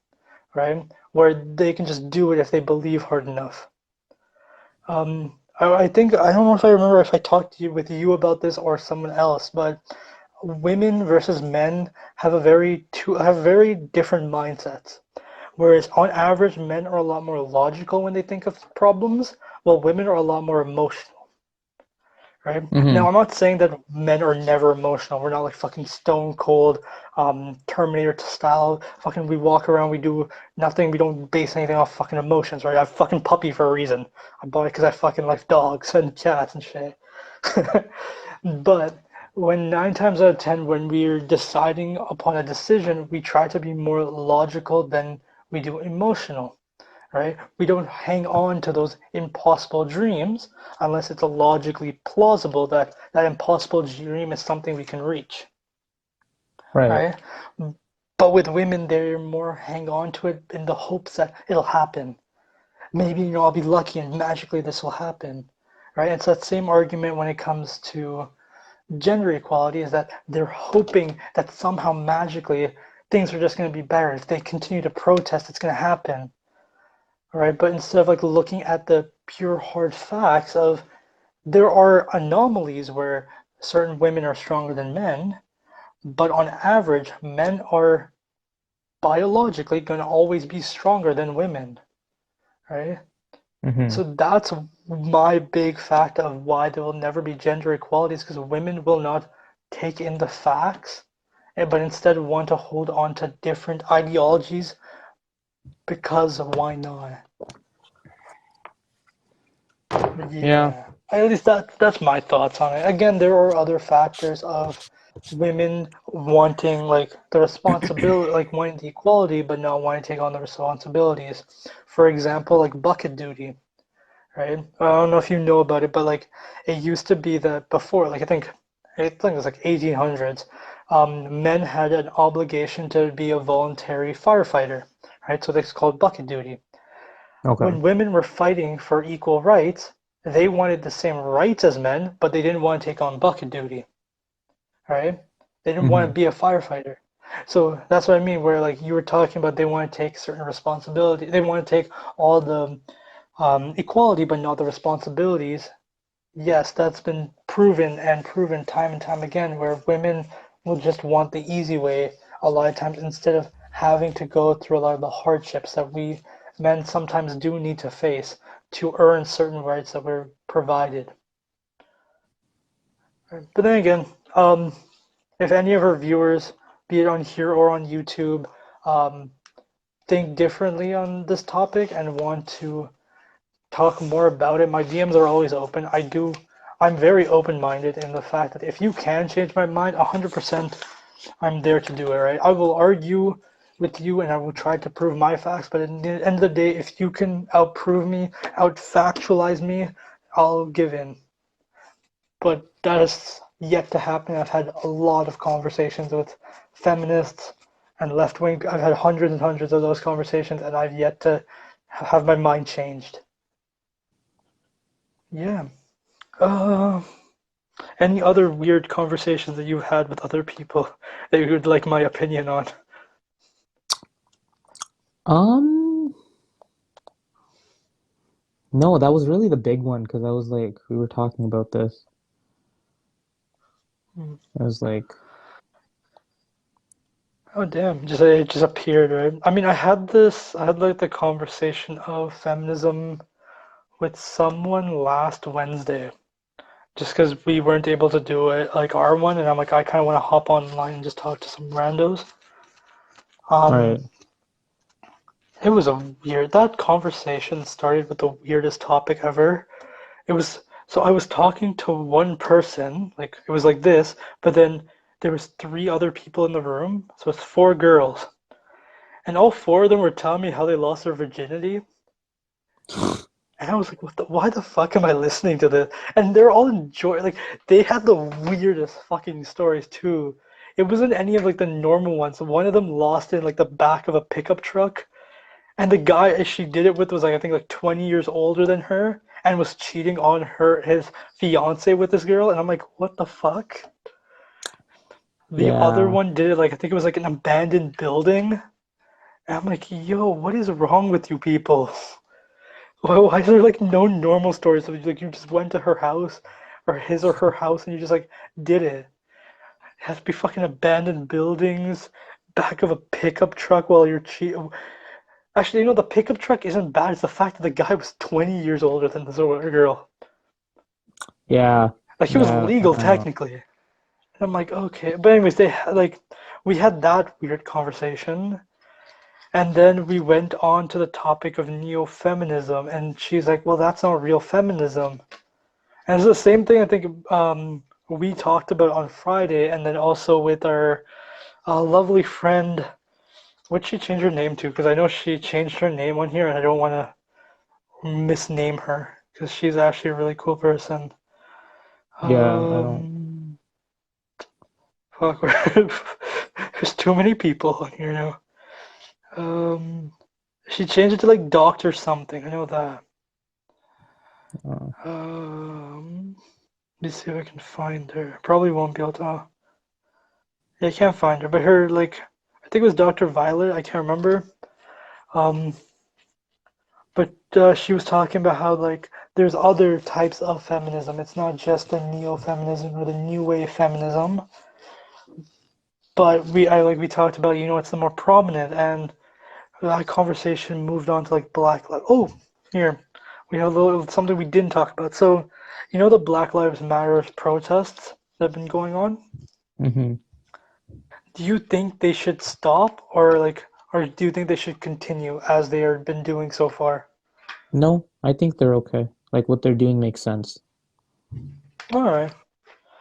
A: right? Where they can just do it if they believe hard enough. I think I don't know if I remember if I talked to you with you about this or someone else, but women versus men have very different mindsets. Whereas on average, men are a lot more logical when they think of problems, while women are a lot more emotional, right?
B: Hmm.
A: Now, I'm not saying that men are never emotional. We're not like fucking stone cold, Terminator style. Fucking, we walk around, we do nothing. We don't base anything off fucking emotions, right? I have fucking puppy for a reason. I bought it because I fucking like dogs and cats and shit. But when 9 times out of 10, when we're deciding upon a decision, we try to be more logical than we do emotional, right? We don't hang on to those impossible dreams unless it's logically plausible that that impossible dream is something we can reach,
B: Right.
A: right? But with women, they're more hang on to it in the hopes that it'll happen. Maybe, I'll be lucky and magically this will happen, right? It's that same argument when it comes to gender equality is that they're hoping that somehow magically things are just going to be better. If they continue to protest, it's going to happen, right? But instead of like looking at the pure hard facts of there are anomalies where certain women are stronger than men, but on average, men are biologically going to always be stronger than women, right?
B: Hmm.
A: So that's my big fact of why there will never be gender equality is because women will not take in the facts, but instead want to hold on to different ideologies because why not?
B: Yeah.
A: Yeah, at least that's my thoughts on it. Again, there are other factors of women wanting like the responsibility, like wanting the equality, but not wanting to take on the responsibilities. For example, like bucket duty, right? I don't know if you know about it, but like it used to be that before, like I think it was like 1800s, men had an obligation to be a voluntary firefighter, right? So it's called bucket duty.
B: Okay.
A: When women were fighting for equal rights, they wanted the same rights as men, but they didn't want to take on bucket duty, right? They didn't want to
B: Hmm.
A: be a firefighter. So that's what I mean, where like you were talking about, they want to take certain responsibility. They want to take all the equality, but not the responsibilities. Yes, that's been proven and proven time and time again, where women will just want the easy way a lot of times instead of having to go through a lot of the hardships that we men sometimes do need to face to earn certain rights that were provided. But then again, if any of our viewers, be it on here or on YouTube, um, think differently on this topic and want to talk more about it, my DMs are always open. I'm very open-minded in the fact that if you can change my mind, 100% I'm there to do it, right? I will argue with you and I will try to prove my facts, but at the end of the day, if you can outprove me, out-factualize me, I'll give in. But that is yet to happen. I've had a lot of conversations with feminists and left-wing. I've had hundreds and hundreds of those conversations, and I've yet to have my mind changed. Yeah. Uh, any other weird conversations that you've had with other people that you would like my opinion on?
B: Um, no, that was really the big one because I was like, we were talking about this.
A: Hmm.
B: I was like,
A: Oh damn, just it just appeared, right? I mean, I had like the conversation of feminism with someone last Wednesday, just because we weren't able to do it like our one, and I'm like, I kind of want to hop online and just talk to some randos. Um,
B: right.
A: it was that conversation started with the weirdest topic ever. It was so I was talking to one person, like it was like this, but then there was three other people in the room, so it's four girls, and all four of them were telling me how they lost their virginity. And I was like, why the fuck am I listening to this? And they're all enjoying, like, they had the weirdest fucking stories too. It wasn't any of like the normal ones. One of them lost in like the back of a pickup truck, and the guy she did it with was like I think like 20 years older than her and was cheating on his fiance with this girl. And I'm like, what the fuck? The other
B: Yeah.
A: one did it like I think it was like an abandoned building. And I'm like, yo, what is wrong with you people? Why is there like no normal stories of like you just went to her house or his or her house and you just like did it? It has to be fucking abandoned buildings, back of a pickup truck while you're cheating. Actually, the pickup truck isn't bad. It's the fact that the guy was 20 years older than this other girl.
B: Yeah.
A: Like he was
B: Yeah.
A: legal technically. And I'm like, okay. But anyways, we had that weird conversation. And then we went on to the topic of neo-feminism, and she's like, well, that's not real feminism. And it's the same thing I think we talked about on Friday, and then also with our lovely friend. What'd she change her name to? Because I know she changed her name on here, and I don't want to misname her because she's actually a really cool person.
B: Yeah. I don't.
A: Um, fuck, there's too many people on here now. Um, she changed it to like Doctor something. I know that.
B: Uh,
A: Let me see if I can find her. Probably won't be able to. Yeah, I can't find her, but her like, I think it was Dr. Violet. I can't remember. Um, but she was talking about how like there's other types of feminism. It's not just the neo-feminism or the new wave feminism. But we talked about it's the more prominent, and that conversation moved on to like Black Lives. Oh, here we have a little something we didn't talk about. So, the Black Lives Matter protests that have been going on.
B: hmm
A: Do you think they should stop, or do you think they should continue as they have been doing so far?
B: No, I think they're okay. Like what they're doing makes sense.
A: All right,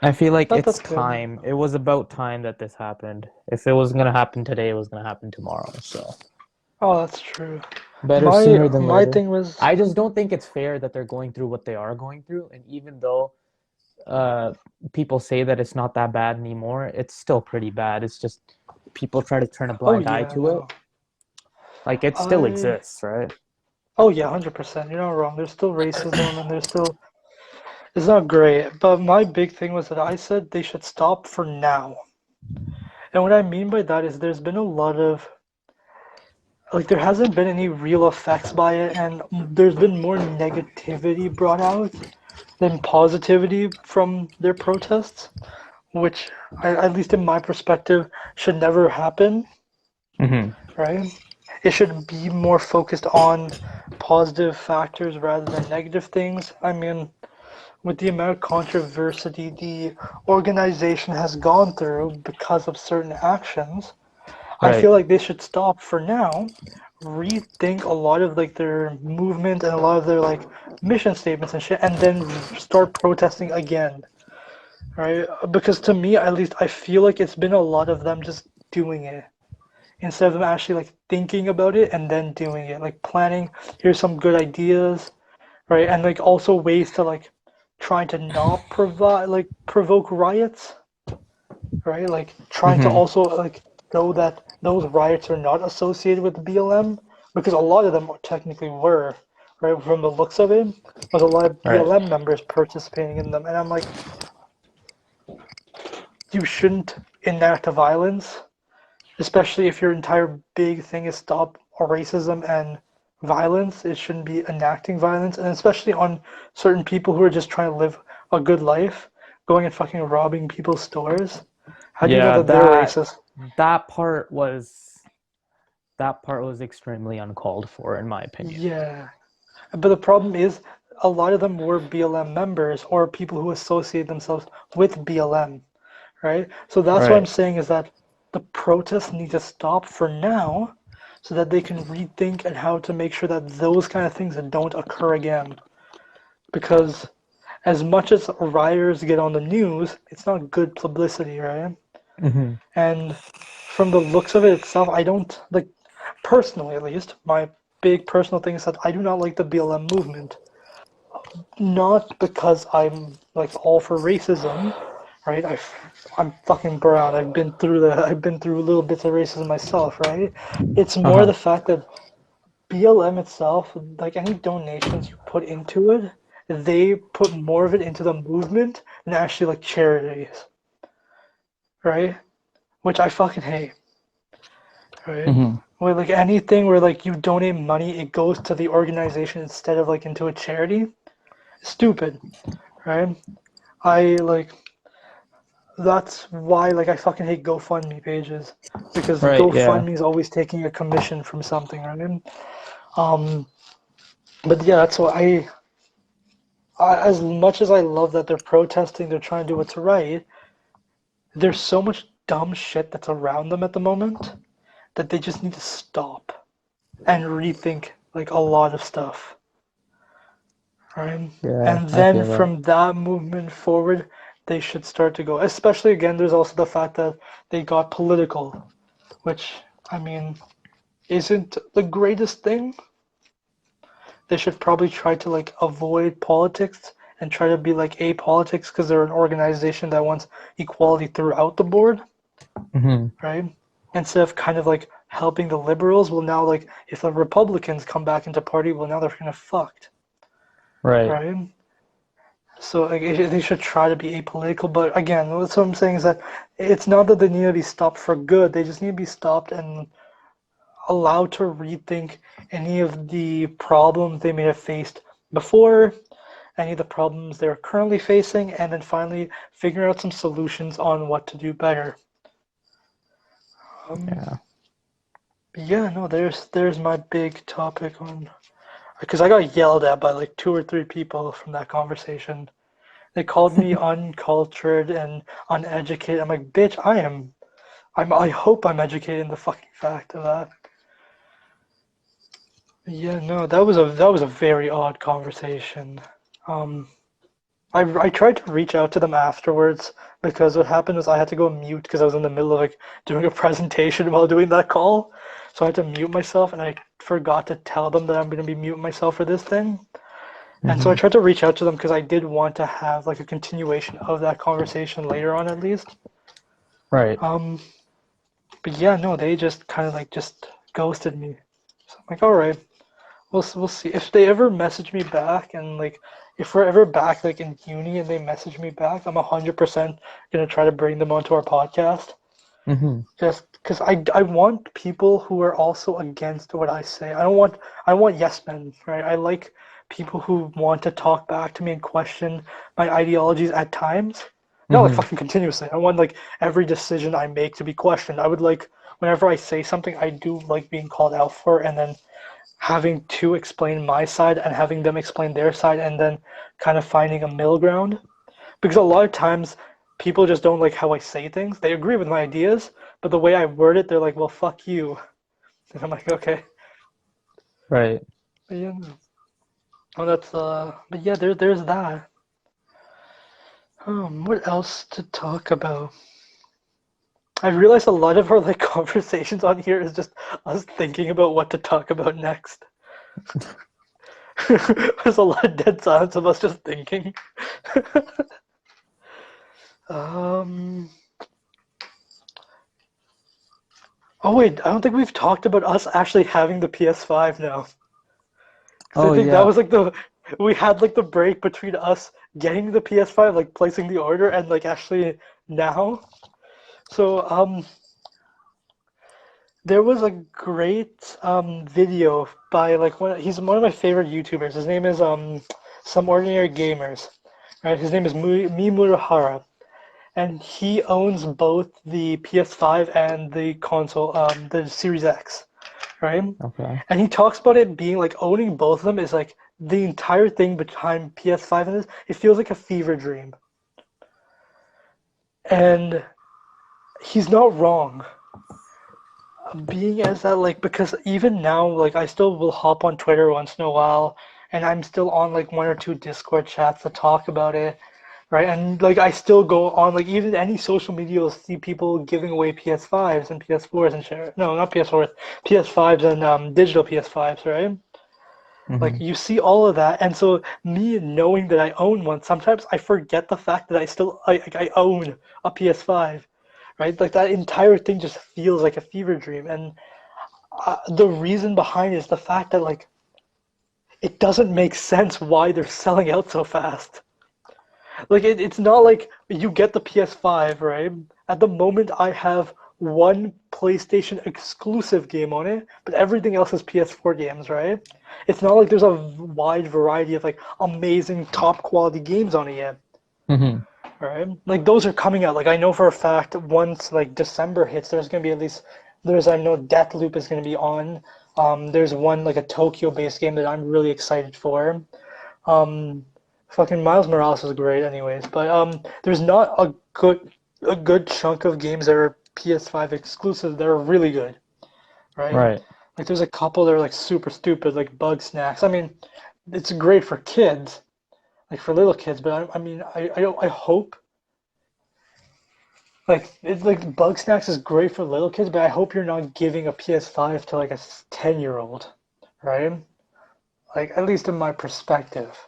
B: I feel like it's
A: that's good.
B: time. It was about time that this happened. If it wasn't gonna happen today, it was gonna happen tomorrow. So
A: Oh, that's true.
B: better
A: My
B: sooner than
A: my
B: later.
A: thing was,
B: I just don't think it's fair that they're going through what they are going through. And even though uh, people say that it's not that bad anymore, it's still pretty bad. It's just people try to turn a
A: oh
B: blind eye
A: yeah,
B: to it.
A: no,
B: Like it still
A: I
B: exists, right?
A: oh yeah, 100%. You're not wrong. There's still racism, and it's not great. But my big thing was that I said they should stop for now. And what I mean by that is there's been a lot of there hasn't been any real effects by it, and there's been more negativity brought out than positivity from their protests, which at least in my perspective should never happen,
B: hmm
A: right? It should be more focused on positive factors rather than negative things. I mean, with the amount of controversy the organization has gone through because of certain actions, I
B: Right.
A: feel like they should stop for now, rethink a lot of like their movement and a lot of their like mission statements and shit, and then start protesting again, right? Because to me, at least, I feel like it's been a lot of them just doing it instead of them actually like thinking about it and then doing it, like planning. Here's some good ideas, right? And like also ways to like trying to not provide like provoke riots, right? Like trying to
B: hmm
A: also like know that those riots are not associated with BLM because a lot of them technically were, right? From the looks of it, was a lot of
B: Right.
A: BLM members participating in them, and I'm like, you shouldn't enact violence, especially if your entire big thing is stop racism and violence. It shouldn't be enacting violence, and especially on certain people who are just trying to live a good life, going and fucking robbing people's stores. How do you know
B: Yeah,
A: that they're racist?
B: that part was that part was extremely uncalled for, in my opinion.
A: Yeah, but the problem is a lot of them were BLM members or people who associate themselves with BLM, right? So that's what I'm
B: Right.
A: saying is that the protests need to stop for now so that they can rethink and how to make sure that those kind of things don't occur again. Because as much as rioters get on the news, it's not good publicity, right?
B: hmm
A: And from the looks of it itself, I don't like personally at least, my big personal thing is that I do not like the BLM movement. Not because I'm like all for racism, right? I'm fucking brown. I've been through little bits of racism myself, right? It's more
B: Uh-huh.
A: the fact that BLM itself, like any donations you put into it, they put more of it into the movement than actually like charities, right? Which I fucking hate, right?
B: Hmm.
A: Where like anything where like you donate money, it goes to the organization instead of like into a charity. Stupid, right? I like that's why like I fucking hate GoFundMe pages because
B: Right, yeah.
A: GoFundMe is always taking a commission from something, right? Um, but yeah, that's why as much as I love that they're protesting, they're trying to do what's right. There's so much dumb shit that's around them at the moment that they just need to stop and rethink like a lot of stuff, right?
B: Yeah,
A: And
B: I
A: then
B: feel that.
A: from that movement forward, they should start to go. Especially again, there's also the fact that they got political, which I mean isn't the greatest thing. They should probably try to like avoid politics and try to be like apolitics because they're an organization that wants equality throughout the board,
B: Hmm.
A: right? Instead of kind of like helping the liberals, well now like if the Republicans come back into party, well now they're kind of fucked,
B: Right.
A: right? So like, they should try to be apolitical, but again, what I'm saying is that it's not that they need to be stopped for good. They just need to be stopped and allowed to rethink any of the problems they may have faced before, any of the problems they're currently facing, and then finally figure out some solutions on what to do better. Um,
B: Yeah.
A: yeah, no, there's my big topic on because I got yelled at by like two or three people from that conversation. They called me uncultured and uneducated. I'm like, bitch, I hope I'm educated in the fucking fact of that. Yeah, no, that was a very odd conversation. Um, I tried to reach out to them afterwards because what happened was I had to go mute because I was in the middle of like doing a presentation while doing that call. So I had to mute myself and I forgot to tell them that I'm going to be muting myself for this thing. And so I
B: Hmm.
A: tried to reach out to them because I did want to have like a continuation of that conversation later on at least.
B: Right.
A: Um, but yeah, no, they just kind of like just ghosted me. So I'm like, all right. We'll see if they ever message me back and like if we're ever back like in uni and they message me back, I'm 100% gonna try to bring them onto our podcast.
B: Hmm.
A: Just because I want people who are also against what I say. I want yes men, right? I like people who want to talk back to me and question my ideologies at times. Not like
B: Hmm.
A: fucking continuously. I want like every decision I make to be questioned. I would like whenever I say something, I do like being called out for and then having to explain my side and having them explain their side and then kind of finding a middle ground. Because a lot of times people just don't like how I say things. They agree with my ideas, but the way I word it, they're like, well, fuck you. And I'm like, okay.
B: Right.
A: But yeah, no. Oh, but yeah, there's that. What else to talk about? I realized a lot of our like conversations on here is just us thinking about what to talk about next. There's a lot of dead silence of us just thinking. Um, oh wait, I don't think we've talked about us actually having the PS5 now. Because I
B: Oh
A: think that
B: yeah.
A: was like we had like the break between us getting the PS5, like placing the order, and like actually now. So there was a great video by like he's one of my favorite YouTubers. His name is Some Ordinary Gamers, right? His name is Mimurahara, and he owns both the PS5 and the console, the Series X, right?
B: Okay.
A: And he talks about it being like owning both of them is like the entire thing behind PS5 and this. It feels like a fever dream, and he's not wrong. Being as that like because even now like I still will hop on Twitter once in a while, and I'm still on like one or two Discord chats to talk about it, right? And like I still go on like even any social media, you'll see people giving away PS5s and PS4s and shit. No, not PS4s, PS5s and digital PS5s, right? Like
B: Hmm.
A: you see all of that, and so me knowing that I own one, sometimes I forget the fact that I own a PS5, right? Like that entire thing just feels like a fever dream, and the reason behind it is the fact that like it doesn't make sense why they're selling out so fast. Like it's not like you get the PS5, right? At the moment, I have one PlayStation exclusive game on it, but everything else is PS4 games, right? It's not like there's a wide variety of like amazing top quality games on it yet,
B: Hmm.
A: right? Like those are coming out. Like I know for a fact once like December hits, there's gonna be at least I know Deathloop is gonna be on. There's one like a Tokyo-based game that I'm really excited for. Um, Fucking Miles Morales is great, anyways. But there's not a good chunk of games that are PS5 exclusive that are really good, right?
B: Right.
A: Like there's a couple that are like super stupid, like Bug Snacks. I mean, it's great for kids, like for little kids. But I mean, I hope like it's like Bug Snacks is great for little kids, but I hope you're not giving a PS5 to like a 10-year-old, right? Like at least in my perspective.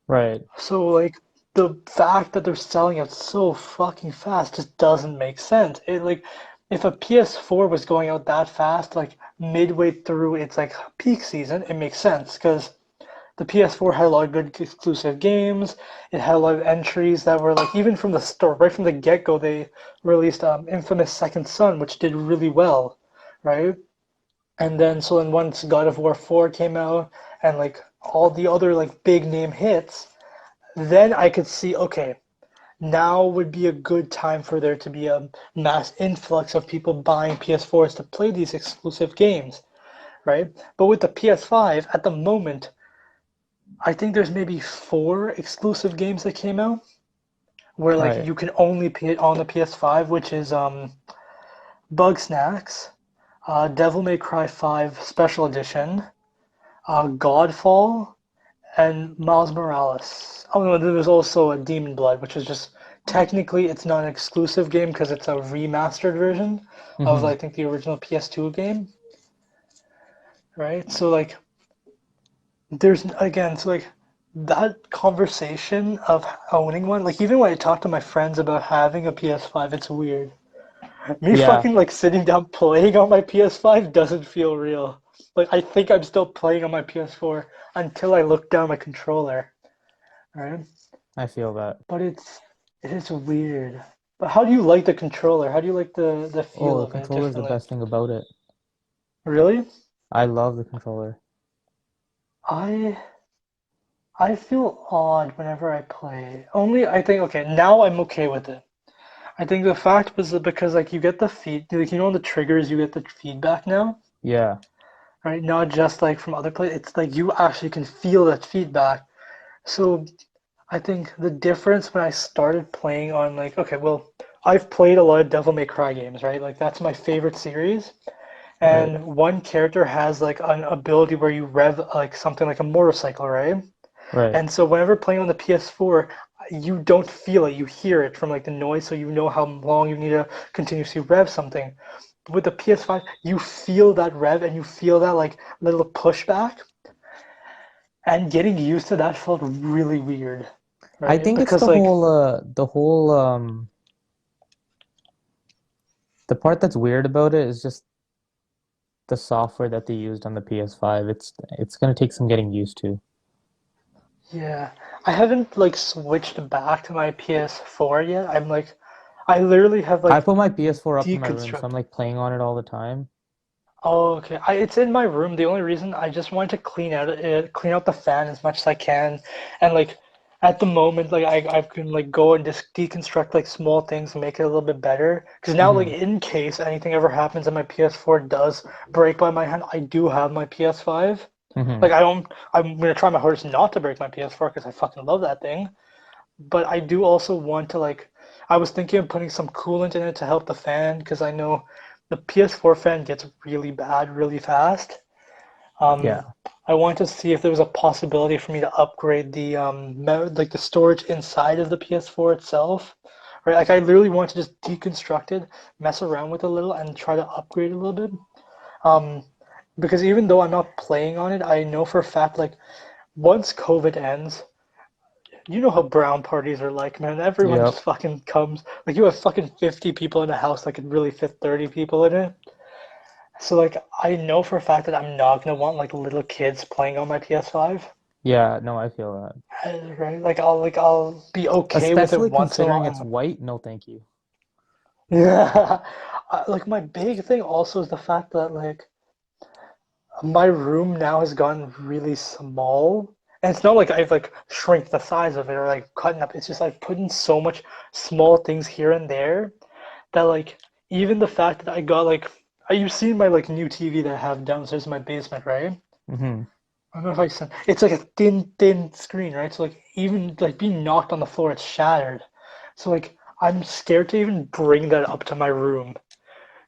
B: Right.
A: So like the fact that they're selling it so fucking fast just doesn't make sense. It like if a PS4 was going out that fast, like midway through its like peak season, it makes sense because the PS4 had a lot of good exclusive games. It had a lot of entries that were like even from the start, right from the get-go, they released Infamous Second Son, which did really well, right? And then so then once God of War 4 came out and like all the other like big name hits, then I could see, okay, now would be a good time for there to be a mass influx of people buying PS4s to play these exclusive games, right? But with the PS5, at the moment, I think there's maybe four exclusive games that came out where like
B: Right.
A: you can only play it on the PS5, which is Bug Snacks, Devil May Cry 5 Special Edition, Godfall, and Miles Morales. Oh no, there was also a Demon Blood, which is just technically it's not an exclusive game because it's a remastered version of
B: Hmm.
A: I think the original PS2 game, right? So like there's again, so like that conversation of owning one, like even when I talk to my friends about having a PS5, it's weird. Me
B: Yeah.
A: fucking like sitting down playing on my PS5 doesn't feel real. Like I think I'm still playing on my PS4 until I look down my controller, right?
B: I feel that.
A: But it is weird. But how do you like the controller? How do you like the
B: Oh,
A: feel
B: the
A: of it
B: controller is the
A: differently?
B: best thing about it.
A: Really?
B: I love the controller.
A: I I feel odd whenever I play. Only I think okay, now I'm okay with it. I think the fact was that because like you get the feed like you know the triggers you get the feedback now,
B: Yeah.
A: right? Not just like from other players. It's like you actually can feel that feedback. So I think the difference when I started playing on like okay, well, I've played a lot of Devil May Cry games, right? Like that's my favorite series.
B: Right.
A: And one character has like an ability where you rev like something like a motorcycle, right?
B: Right.
A: And so whenever playing on the PS4, you don't feel it. You hear it from like the noise, so you know how long you need to continuously rev something. But with the PS5, you feel that rev and you feel that like little pushback. And getting used to that felt really weird,
B: I
A: right?
B: think it's
A: Because like
B: the whole the part that's weird about it is just the software that they used on the PS5. It's gonna take some getting used to.
A: yeah, I haven't like switched back to my PS4 yet. I'm like, I literally have
B: I
A: like
B: put my PS4 up in my room, so I'm
A: deconstructed.
B: like playing on it all the time.
A: Oh, okay. It's in my room. The only reason I just wanted to clean out the fan as much as I can, and like at the moment, like I can like go and just deconstruct like small things and make it a little bit better. Because now, like
B: Hmm.
A: in case anything ever happens and my PS4 does break by my hand, I do have my PS5.
B: Hmm.
A: Like I don't. I'm gonna try my hardest not to break my PS4 because I fucking love that thing. But I do also want to like I was thinking of putting some coolant in it to help the fan because I know the PS4 fan gets really bad really fast.
B: Yeah.
A: I wanted to see if there was a possibility for me to upgrade the like the storage inside of the PS4 itself. Right, like I literally want to just deconstruct it, mess around with it a little, and try to upgrade it a little bit. Um, because even though I'm not playing on it, I know for a fact like once COVID ends, you know how brown parties are like, man. Everyone
B: Yep.
A: just fucking comes. Like you have fucking 50 people in a house that could really fit 30 people in it. So like I know for a fact that I'm not gonna want like little kids playing on my PS5.
B: Yeah, no, I feel that.
A: Right? Like I'll be okay with it
B: Especially
A: once in a
B: considering it's
A: while.
B: white, no thank you.
A: Yeah. Like my big thing also is the fact that like my room now has gotten really small. And it's not like I've like shrink the size of it or like cutting up. It's just like putting so much small things here and there that like even the fact that I got like you've seen my like new TV that I have downstairs in my basement, right?
B: Mm-hmm.
A: I don't know if I said it's like a thin screen, right? So like even like being knocked on the floor, it's shattered. So like I'm scared to even bring that up to my room.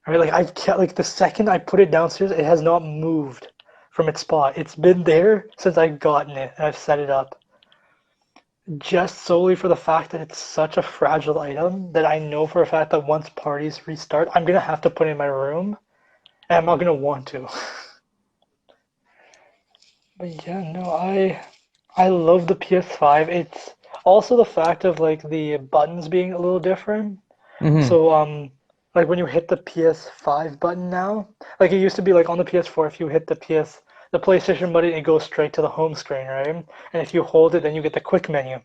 A: Right? Like I've kept like the second I put it downstairs, it has not moved from its spot. It's been there since I've gotten it and I've set it up. Just solely for the fact that it's such a fragile item that I know for a fact that once parties restart, I'm gonna have to put it in my room and I'm not gonna want to. But yeah, no, I love the PS5. It's also the fact of like the buttons being a little different.
B: Mm-hmm.
A: So like when you hit the PS5 button now, like it used to be like on the PS4, if you hit the PlayStation button, it goes straight to the home screen, right? And if you hold it, then you get the quick menu.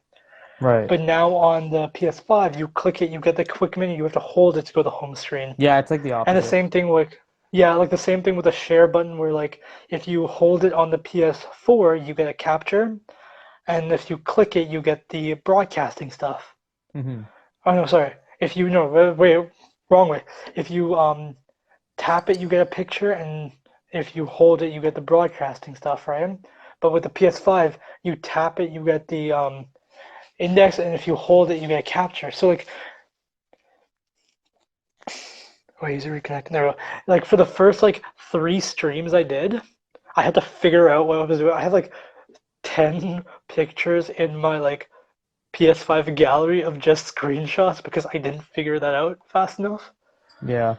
B: Right.
A: But now on the PS5, you click it, you get the quick menu, you have to hold it to go to the home screen.
B: Yeah, it's like the
A: And the
B: opposite.
A: same thing with, yeah, like the same thing with the share button where like if you hold it on the PS4, you get a capture, and if you click it, you get the broadcasting stuff.
B: Mm-hmm.
A: Oh no, sorry. If you no, wait, wrong way. If you tap it, you get a picture, and if you hold it, you get the broadcasting stuff, right? But with the PS5, you tap it, you get the index, and if you hold it, you get a capture. So like, wait, is it reconnecting? There we go. Like for the first like 3 streams I did, I had to figure out what I was doing. I had like 10 pictures in my like PS5 gallery of just screenshots because I didn't figure that out fast enough.
B: Yeah.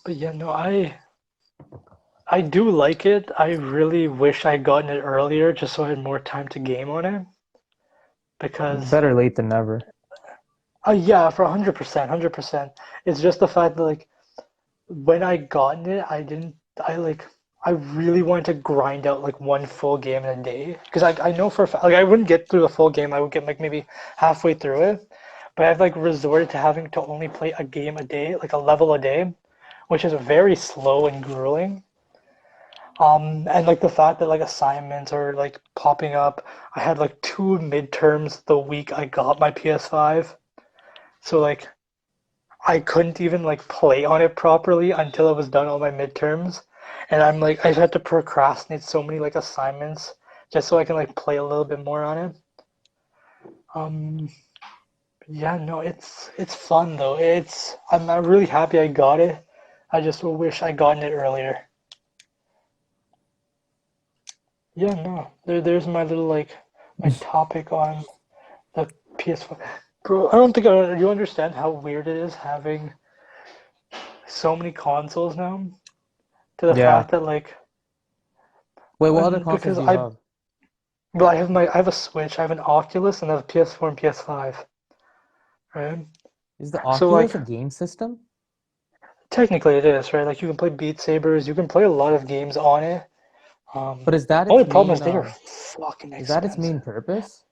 A: But yeah, no, I do like it. I really wish I'd gotten it earlier just so I had more time to game on it. Because
B: Better late than never.
A: yeah, for 100%, 100%. It's just the fact that like when I gotten it, I really wanted to grind out like one full game in a day. Because I know for a fact like I wouldn't get through the full game. I would get like maybe halfway through it. But I've like resorted to having to only play a game a day, like a level a day, which is very slow and grueling. And like the fact that like assignments are like popping up. I had like 2 midterms the week I got my PS5. So like I couldn't even like play on it properly until I was done all my midterms. And I'm like I've had to procrastinate so many like assignments just so I can like play a little bit more on it. Um yeah, no, it's fun though. I'm really happy I got it. I just wish I gotten it earlier. Yeah, no. There's my little like my topic on the PS5. Bro, I don't think you understand how weird it is having so many consoles now. To the
B: Yeah.
A: fact that like,
B: Wait, what other
A: and
B: consoles
A: because
B: do you have?
A: I have a Switch, I have an Oculus, and I have a PS4 and PS5, right?
B: Is the
A: So
B: Oculus
A: like
B: a game system?
A: technically it is, right? Like you can play Beat Sabers, you can play a lot of games on it.
B: But is that
A: Only
B: its
A: problem is
B: main
A: they are fucking
B: is that its main
A: expensive.
B: purpose?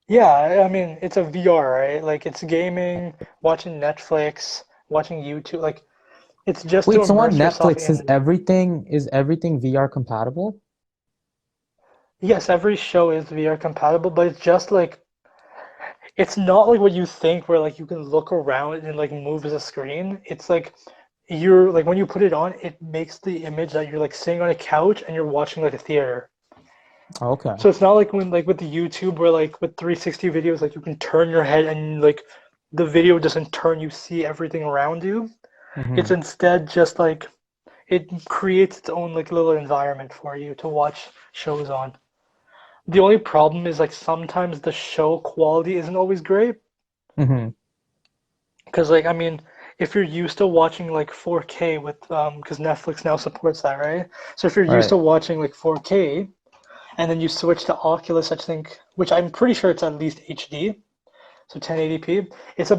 A: Yeah, I mean it's a VR, right? Like it's gaming, watching Netflix, watching YouTube, like it's just to
B: Wait, so on
A: immerse yourself
B: Netflix
A: in.
B: is everything VR compatible?
A: Yes, every show is VR compatible, but it's just like it's not like what you think where like you can look around and like move as a screen. It's like you're like when you put it on, it makes the image that you're like sitting on a couch and you're watching like a theater.
B: Okay.
A: So it's not like when like with the YouTube where like with 360 videos like you can turn your head and like the video doesn't turn, you see everything around you. It's
B: Mm-hmm.
A: instead just like it creates its own like little environment for you to watch shows on. The only problem is like sometimes the show quality isn't always great.
B: Mm-hmm.
A: Because like I mean, if you're used to watching like 4K with because Netflix now supports that, right? So if you're used
B: Right.
A: to watching like 4K and then you switch to Oculus, I think, which I'm pretty sure it's at least HD, so 1080p, it's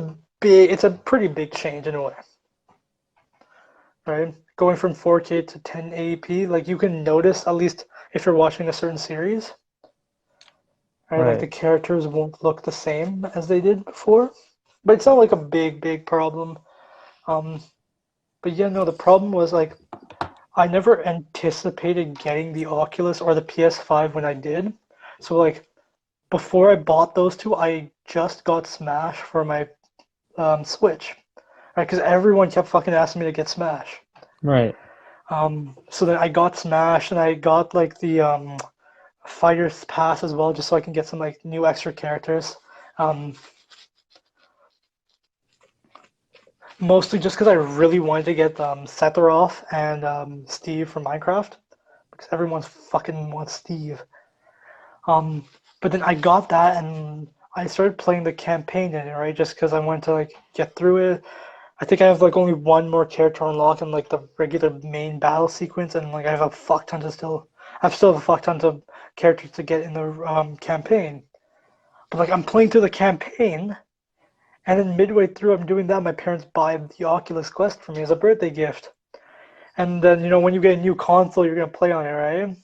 A: a pretty big change in a way, right? Going from 4K to 1080p, like you can notice at least if you're watching a certain series, right? Like the
B: Right.
A: characters won't look the same as they did before, but it's not like a big problem. Um, but yeah, no, the problem was like I never anticipated getting the Oculus or the PS5 when I did. So like before I bought those two, I just got Smash for my Switch, right? Because everyone kept fucking asking me to get Smash.
B: Right.
A: So then I got Smash and I got like the Fighters Pass as well, just so I can get some like new extra characters. Um, Mostly just because I really wanted to get Sephiroth and Steve from Minecraft, because everyone's fucking wants Steve. But then I got that and I started playing the campaign in it, right? Just because I wanted to like get through it. I think I have like only one more character unlocked in like the regular main battle sequence, and like I have a fuck ton to still. I still have a fuck ton of characters to get in the campaign. But like I'm playing through the campaign, and then midway through I'm doing that, my parents buy the Oculus Quest for me as a birthday gift. And then when you get a new console, you're gonna play on it, right?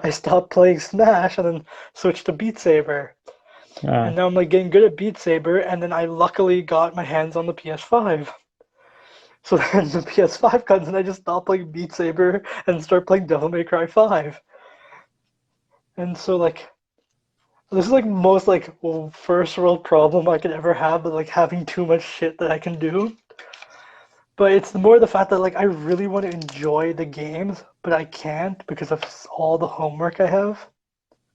A: I stopped playing Smash and then switched to Beat Saber. And now I'm like getting good at Beat Saber, and then I luckily got my hands on the PS5. So then the PS5 comes and I just stop playing Beat Saber and start playing Devil May Cry 5. And so like this is like most like first world problem I could ever have, but like having too much shit that I can do. But it's more the fact that like I really want to enjoy the games, but I can't because of all the homework I have.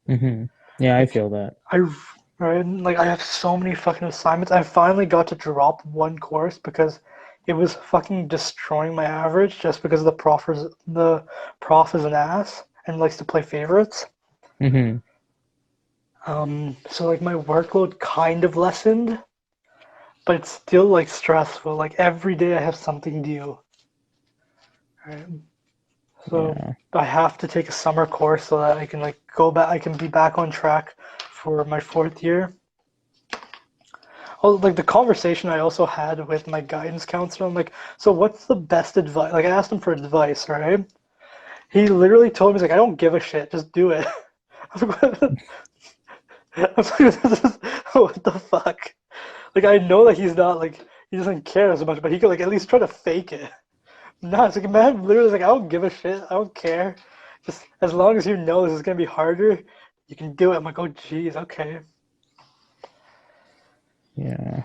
B: Mm-hmm. Yeah, I
A: Like
B: feel that.
A: I have so many fucking assignments. I finally got to drop one course because it was fucking destroying my average just because the prof is an ass and likes to play favorites.
B: Mm-hmm.
A: So like my workload kind of lessened, but it's still like stressful. Like every day I have something due. Right? So
B: Yeah.
A: I have to take a summer course so that I can like go back. I can be back on track for my fourth year. Oh, like the conversation I also had with my guidance counselor. I'm like, so what's the best advice? Like I asked him for advice, right? He literally told me, he's like, I don't give a shit, just do it. I'm like, what the fuck? Like I know that he's not like he doesn't care as much, but he could like at least try to fake it. No, it's like man, literally like I don't give a shit. I don't care. Just as long as you know this is gonna be harder, you can do it. I'm like, oh geez, okay.
B: Yeah.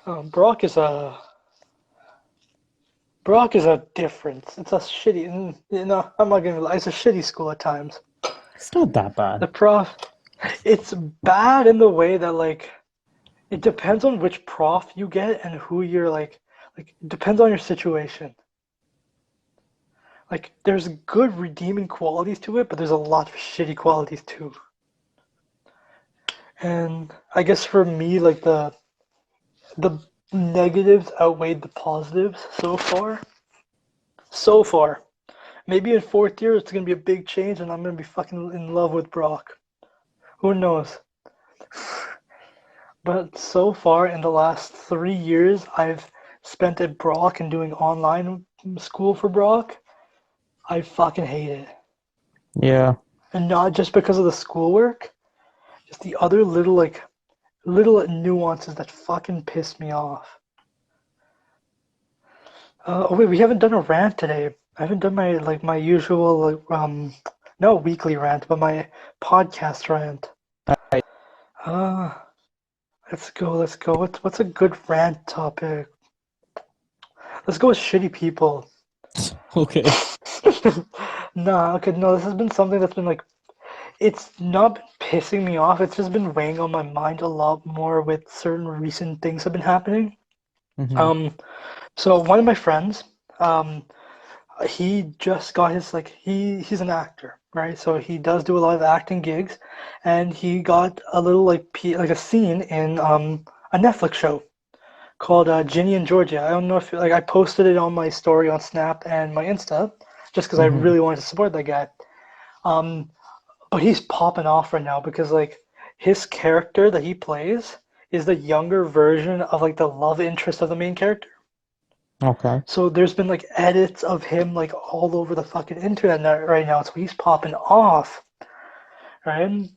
A: Brock is a difference. It's a shitty. I'm not gonna lie. It's a shitty school at times.
B: It's not that
A: The
B: bad.
A: prof, it's bad in the way that like it depends on which prof you get and who you're like. Like it depends on your situation. Like there's good redeeming qualities to it, but there's a lot of shitty qualities too. And I guess for me, like the negatives outweighed the positives so far. So far. Maybe in fourth year it's gonna be a big change and I'm gonna be fucking in love with Brock. Who knows? But so far in the last 3 years I've spent at Brock and doing online school for Brock, I fucking hate it.
B: Yeah.
A: And not just because of the schoolwork, just the other little nuances that fucking piss me off. Oh wait, we haven't done a rant today. I haven't done my usual not weekly rant, but my podcast rant.
B: I,
A: Uh, let's go. What's a good rant topic? Let's go with shitty people.
B: okay.
A: Nah, okay, no, this has been something that's been like it's not been pissing me off, it's just been weighing on my mind a lot more with certain recent things have been happening.
B: Mm-hmm.
A: Um, so one of my friends, he just got his like he's an actor, right? So he does do a lot of acting gigs, and he got a little like a scene in a Netflix show called Ginny and Georgia. I don't know if like I posted it on my story on Snap and my Insta just because I
B: Mm-hmm.
A: really wanted to support that guy. Um, but he's popping off right now because like his character that he plays is the younger version of like the love interest of the main character.
B: Okay.
A: So there's been like edits of him like all over the fucking internet right now. So he's popping off, right?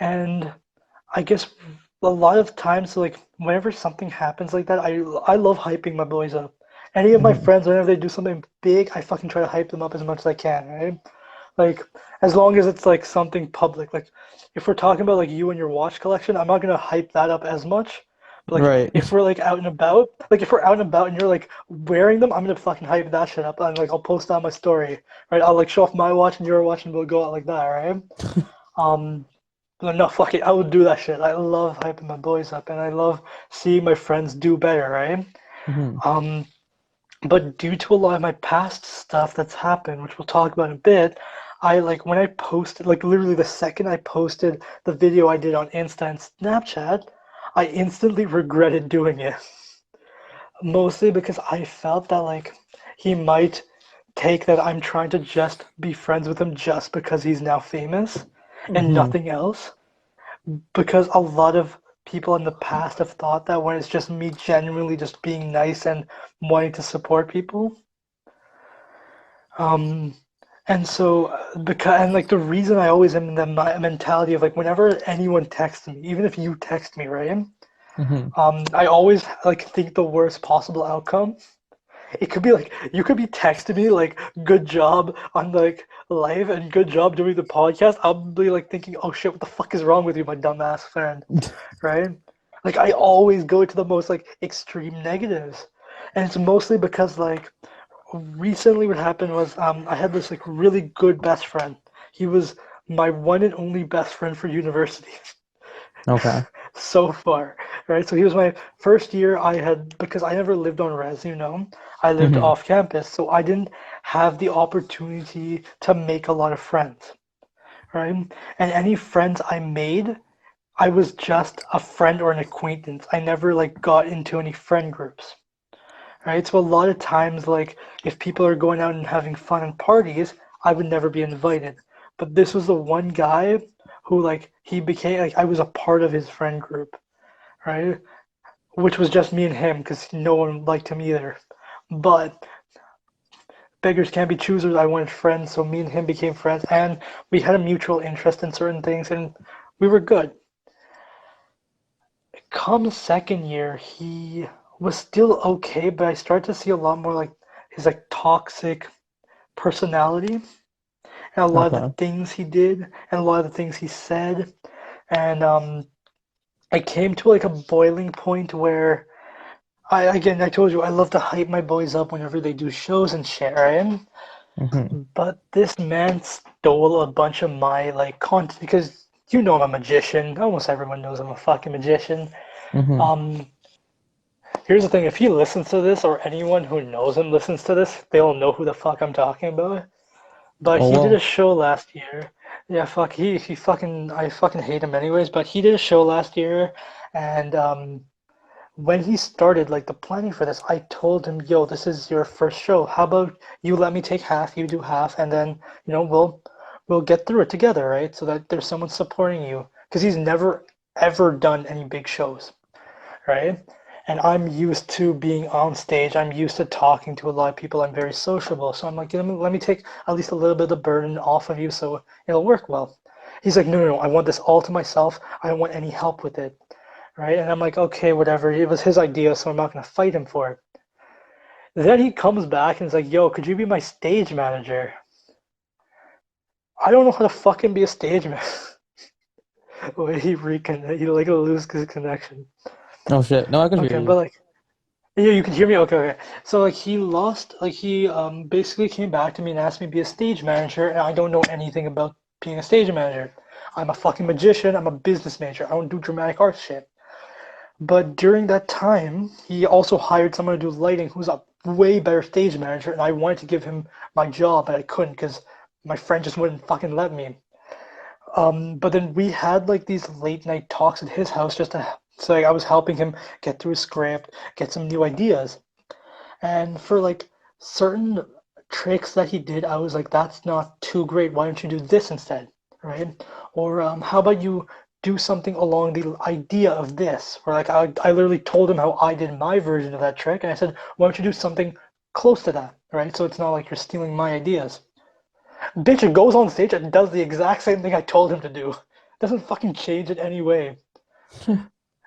A: And I guess a lot of times, like whenever something happens like that, I love hyping my boys up. Any of my
B: Mm-hmm.
A: friends, whenever they do something big, I fucking try to hype them up as much as I can, right? Like as long as it's like something public. Like if we're talking about like you and your watch collection, I'm not gonna hype that up as much. But like
B: Right.
A: if we're like out and about, like if we're out and about and you're like wearing them, I'm gonna fucking hype that shit up and like I'll post that on my story, right? I'll like show off my watch and your watch and we'll go out like that, right? Um, but no, fuck it, I would do that shit. I love hyping my boys up and I love seeing my friends do better, right?
B: Mm-hmm.
A: Um, but due to a lot of my past stuff that's happened, which we'll talk about in a bit, I like when I posted, like literally the second I posted the video I did on Insta and Snapchat, I instantly regretted doing it. Mostly because I felt that like he might take that I'm trying to just be friends with him just because he's now famous and
B: Mm-hmm.
A: nothing else. Because a lot of people in the past have thought that when it's just me genuinely just being nice and wanting to support people. Um, and so because and like the reason I always am in the mentality of like whenever anyone texts me, even if you text me, right?
B: Mm-hmm.
A: I always like think the worst possible outcome. It could be like you could be texting me like good job on like live and good job doing the podcast. I'll be like thinking, oh shit, what the fuck is wrong with you, my dumbass friend, right? Like I always go to the most like extreme negatives, and it's mostly because like recently what happened was I had this like really good best friend. He was my one and only best friend for university
B: Okay.
A: so far, right? So he was my first year. I had because I never lived on res, you know, I lived
B: Mm-hmm.
A: off campus, so I didn't have the opportunity to make a lot of friends, right? And any friends I made, I was just a friend or an acquaintance. I never like got into any friend groups, right? So a lot of times, like if people are going out and having fun and parties, I would never be invited. But this was the one guy who like he became like I was a part of his friend group, right? Which was just me and him because no one liked him either. But beggars can't be choosers. I wanted friends, so me and him became friends, and we had a mutual interest in certain things, and we were good. Come second year, he was still okay, but I started to see a lot more like his like toxic personality and a lot of the
B: Okay.
A: things he did and a lot of the things he said. And I came to like a boiling point where I told you I love to hype my boys up whenever they do shows and shit, right?
B: Mm-hmm.
A: But this man stole a bunch of my like content because you know I'm a magician. Almost everyone knows I'm a fucking magician.
B: Mm-hmm.
A: Um, Here's the thing, if he listens to this or anyone who knows him listens to this, they'll know who the fuck I'm talking about. But
B: Oh
A: he did a
B: well.
A: show last year. Yeah, fuck, he fucking I fucking hate him anyways, but he did a show last year and when he started like the planning for this, I told him, "Yo, this is your first show. How about you let me take half, you do half, and then, we'll get through it together, right? So that there's someone supporting you." Because he's never ever done any big shows, right? And I'm used to being on stage. I'm used to talking to a lot of people. I'm very sociable. So I'm like, let me take at least a little bit of the burden off of you so it'll work well. He's like, no, no, no, I want this all to myself. I don't want any help with it. Right? And I'm like, okay, whatever. It was his idea, so I'm not going to fight him for it. Then he comes back and is like, yo, could you be my stage manager? I don't know how to fucking be a stage manager. Wait, he like lose his connection.
B: Oh shit. No, I can hear
A: Okay, but
B: you.
A: like yeah, you can hear me? Okay, okay. So like he lost like he basically came back to me and asked me to be a stage manager and I don't know anything about being a stage manager. I'm a fucking magician, I'm a business major. I don't do dramatic art shit. But during that time, he also hired someone to do lighting who's a way better stage manager, and I wanted to give him my job, but I couldn't because my friend just wouldn't fucking let me. But then we had like these late night talks at his house so like, I was helping him get through his script, get some new ideas. And for like certain tricks that he did, I was like, that's not too great. Why don't you do this instead? Right? Or how about you do something along the idea of this? Or like I literally told him how I did my version of that trick, and I said, why don't you do something close to that? Right? So it's not like you're stealing my ideas. Bitch goes on stage and does the exact same thing I told him to do. Doesn't fucking change in any way.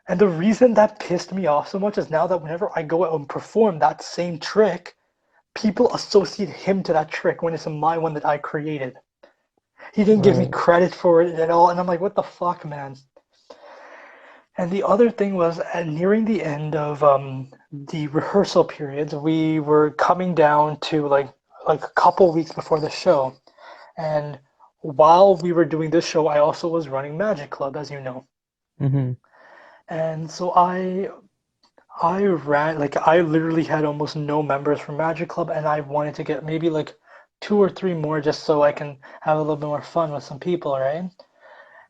A: And the reason that pissed me off so much is now that whenever I go out and perform that same trick, people associate him to that trick when it's my one that I created. He didn't give me
B: Right.
A: credit for it at all, and I'm like, what the fuck, man? And the other thing was, nearing the end of the rehearsal periods, we were coming down to like a couple weeks before the show. And while we were doing this show, I also was running Magic Club, as you know.
B: Mm-hmm.
A: And so I ran, like I literally had almost no members from Magic Club, and I wanted to get maybe like 2 or 3 more just so I can have a little bit more fun with some people, right?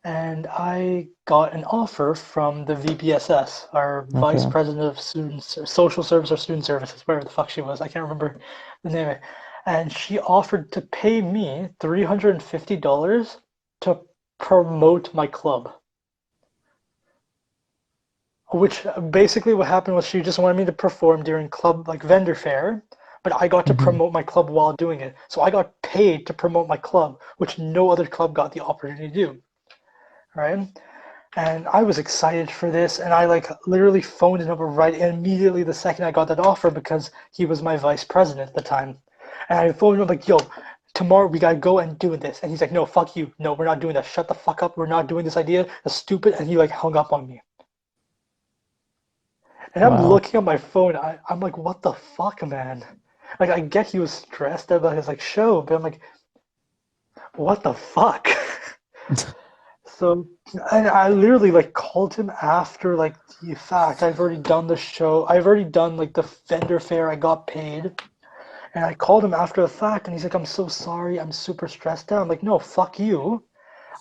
A: And I got an offer from the VPSS, our Vice
B: Okay.
A: President of Students, Social Service or Student Services, whatever the fuck she was. I can't remember the name of it. And she offered to pay me $350 to promote my club. Which basically what happened was she just wanted me to perform during club like vendor fair, but I got to
B: Mm-hmm.
A: promote my club while doing it. So I got paid to promote my club, which no other club got the opportunity to do. Right? And I was excited for this, and I like literally phoned him up right immediately the second I got that offer because he was my vice president at the time. And I phoned him like, yo, tomorrow we gotta go and do this. And he's like, no, fuck you. No, we're not doing that. Shut the fuck up. We're not doing this idea. That's stupid. And he like hung up on me. And I'm
B: Wow.
A: looking at my phone. I'm like, what the fuck, man? Like, I get he was stressed about his like show, but I'm like, what the fuck? So, and I literally like called him after like the fact. I've already done the show. I've already done like the vendor fair. I got paid, and I called him after the fact, and he's like, "I'm so sorry. I'm super stressed out." I'm like, "No, fuck you.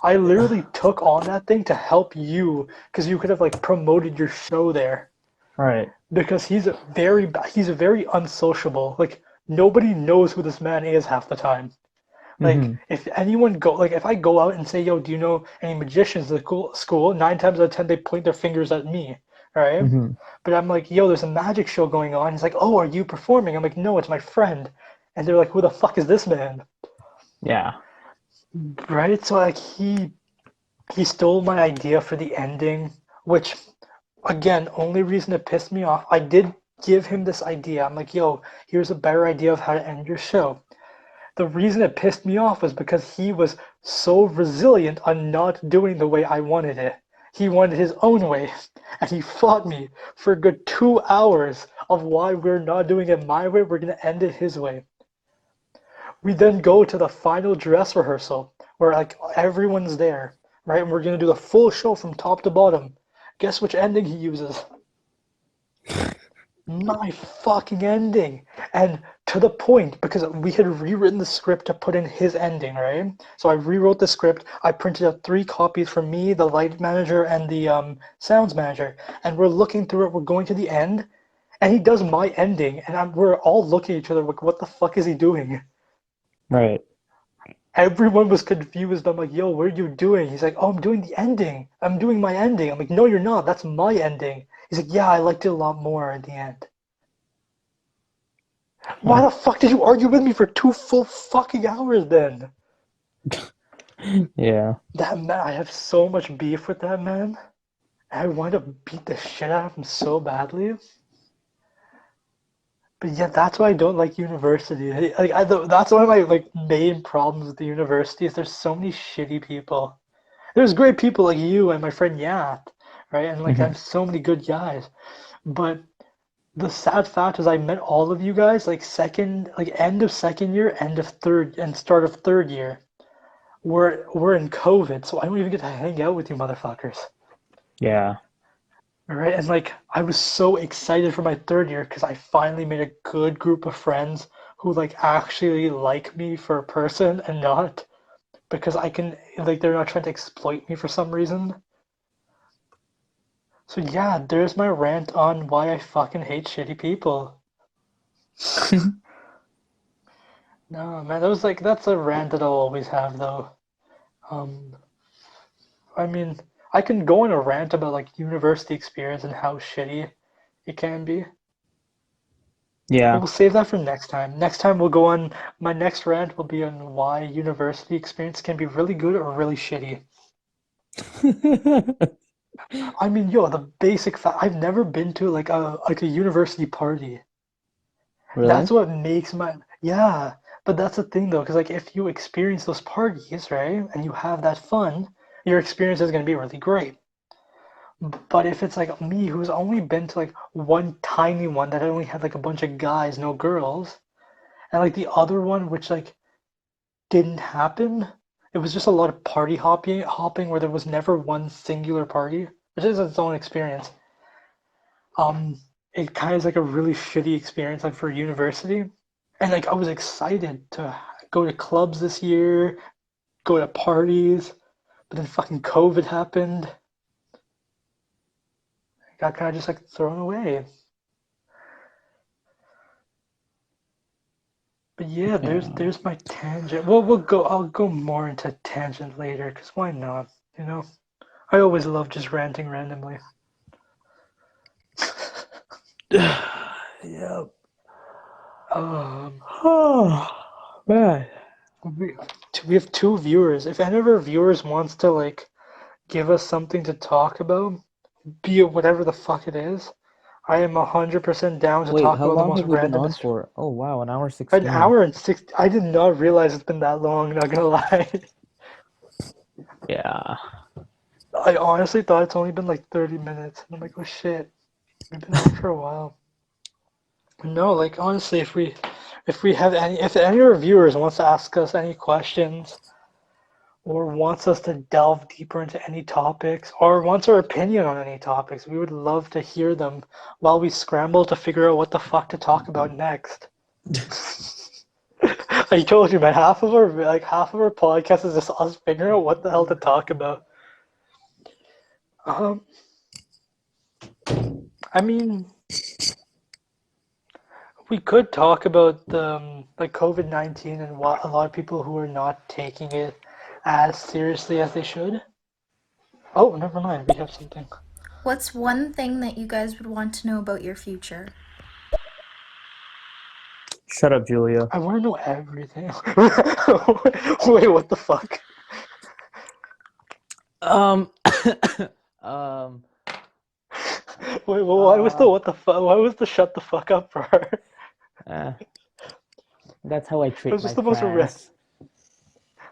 A: I literally took on that thing to help you because you could have like promoted your show there."
B: Right.
A: Because he's very unsociable. Like nobody knows who this man is half the time. Like
B: Mm-hmm.
A: if I go out and say, yo, do you know any magicians at the school? 9 times out of 10 they point their fingers at me, right?
B: Mm-hmm.
A: But I'm like, yo, there's a magic show going on. He's like, oh, are you performing? I'm like, no, it's my friend. And they're like, who the fuck is this man?
B: Yeah.
A: Right? So like he stole my idea for the ending, which again, only reason it pissed me off. I did give him this idea. I'm like, yo, here's a better idea of how to end your show. The reason it pissed me off was because he was so resilient on not doing the way I wanted it. He wanted his own way, and he fought me for a good 2 hours of why we're not doing it my way, we're going to end it his way. We then go to the final dress rehearsal, where like everyone's there, right? And we're going to do the full show from top to bottom. Guess which ending he uses? My fucking ending. And to the point, because we had rewritten the script to put in his ending, right? So I rewrote the script. I printed out 3 copies for me, the light manager, and the sounds manager. And we're looking through it. We're going to the end. And he does my ending. And we're all looking at each other like, what the fuck is he doing?
B: Right.
A: Everyone was confused. I'm like, yo, what are you doing? He's like, oh, I'm doing the ending. I'm doing my ending. I'm like, no, you're not. That's my ending. He's like, yeah, I liked it a lot more at the end. Why
B: Huh.
A: the fuck did you argue with me for 2 full fucking hours then?
B: Yeah.
A: That man, I have so much beef with that man. I want to beat the shit out of him so badly. But yeah, that's why I don't like university. That's one of my like main problems with the university is there's so many shitty people. There's great people like you and my friend Yap, right? And like I
B: Mm-hmm.
A: have so many good guys. But the sad fact is I met all of you guys like end of second year, end of third, and start of third year. We're in COVID, so I don't even get to hang out with you motherfuckers.
B: Yeah.
A: right? And like I was so excited for my third year because I finally made a good group of friends who like actually like me for a person and not because I can like they're not trying to exploit me for some reason. So yeah, there's my rant on why I fucking hate shitty people. No, man, that was like that's a rant that I'll always have though. Um, I mean, I can go on a rant about like university experience and how shitty it can be, but
B: Yeah.
A: we'll save that for next time. Next time we'll go on. My next rant will be on why university experience can be really good or really shitty. I mean, yo, the basic fact I've never been to like a university party.
B: Really?
A: That's what makes my yeah. But that's the thing though, because like if you experience those parties, right, and you have that fun, your experience is gonna be really great. But if it's like me, who's only been to like one tiny one that only had like a bunch of guys, no girls, and like the other one which like didn't happen, it was just a lot of party hopping where there was never one singular party, which is its own experience. Um, it kind of is like a really shitty experience like for university. And like I was excited to go to clubs this year, go to parties, but then fucking COVID happened. I got kind of just like thrown away. But yeah,
B: Yeah.
A: there's my tangent. Well, we'll go. I'll go more into tangent later, cause why not? You know, I always love just ranting randomly.
B: Yep.
A: Um,
B: Oh, man.
A: we we have two viewers. If any of our viewers wants to like give us something to talk about, be it whatever the fuck it is, I am 100% down to
B: Wait,
A: talk
B: how
A: about the
B: long
A: most
B: have we been on
A: randomest.
B: for? Oh, wow, an hour
A: An
B: 16.
A: hour and six. I did not realize it's been that long. Not gonna lie.
B: Yeah.
A: I honestly thought it's only been like 30 minutes, and I'm like, oh shit, we've been on for a while. No, like honestly, if we have any, if any of our viewers wants to ask us any questions or wants us to delve deeper into any topics or wants our opinion on any topics, we would love to hear them while we scramble to figure out what the fuck to talk about next. I told you, man, half of our podcast is just us figuring out what the hell to talk about. Um, I mean, we could talk about like COVID-19 and what a lot of people who are not taking it as seriously as they should. Oh, never mind. We have something.
E: What's one thing that you guys would want to know about your future?
B: Shut up, Julia.
A: I want to know everything. Wait, what the fuck?
B: Um, um,
A: Wait, well, why was the what the fuck? Why was the shut the fuck up part?
B: eh, that's how I
A: It
B: treat
A: was
B: my
A: just the most red.
B: friends.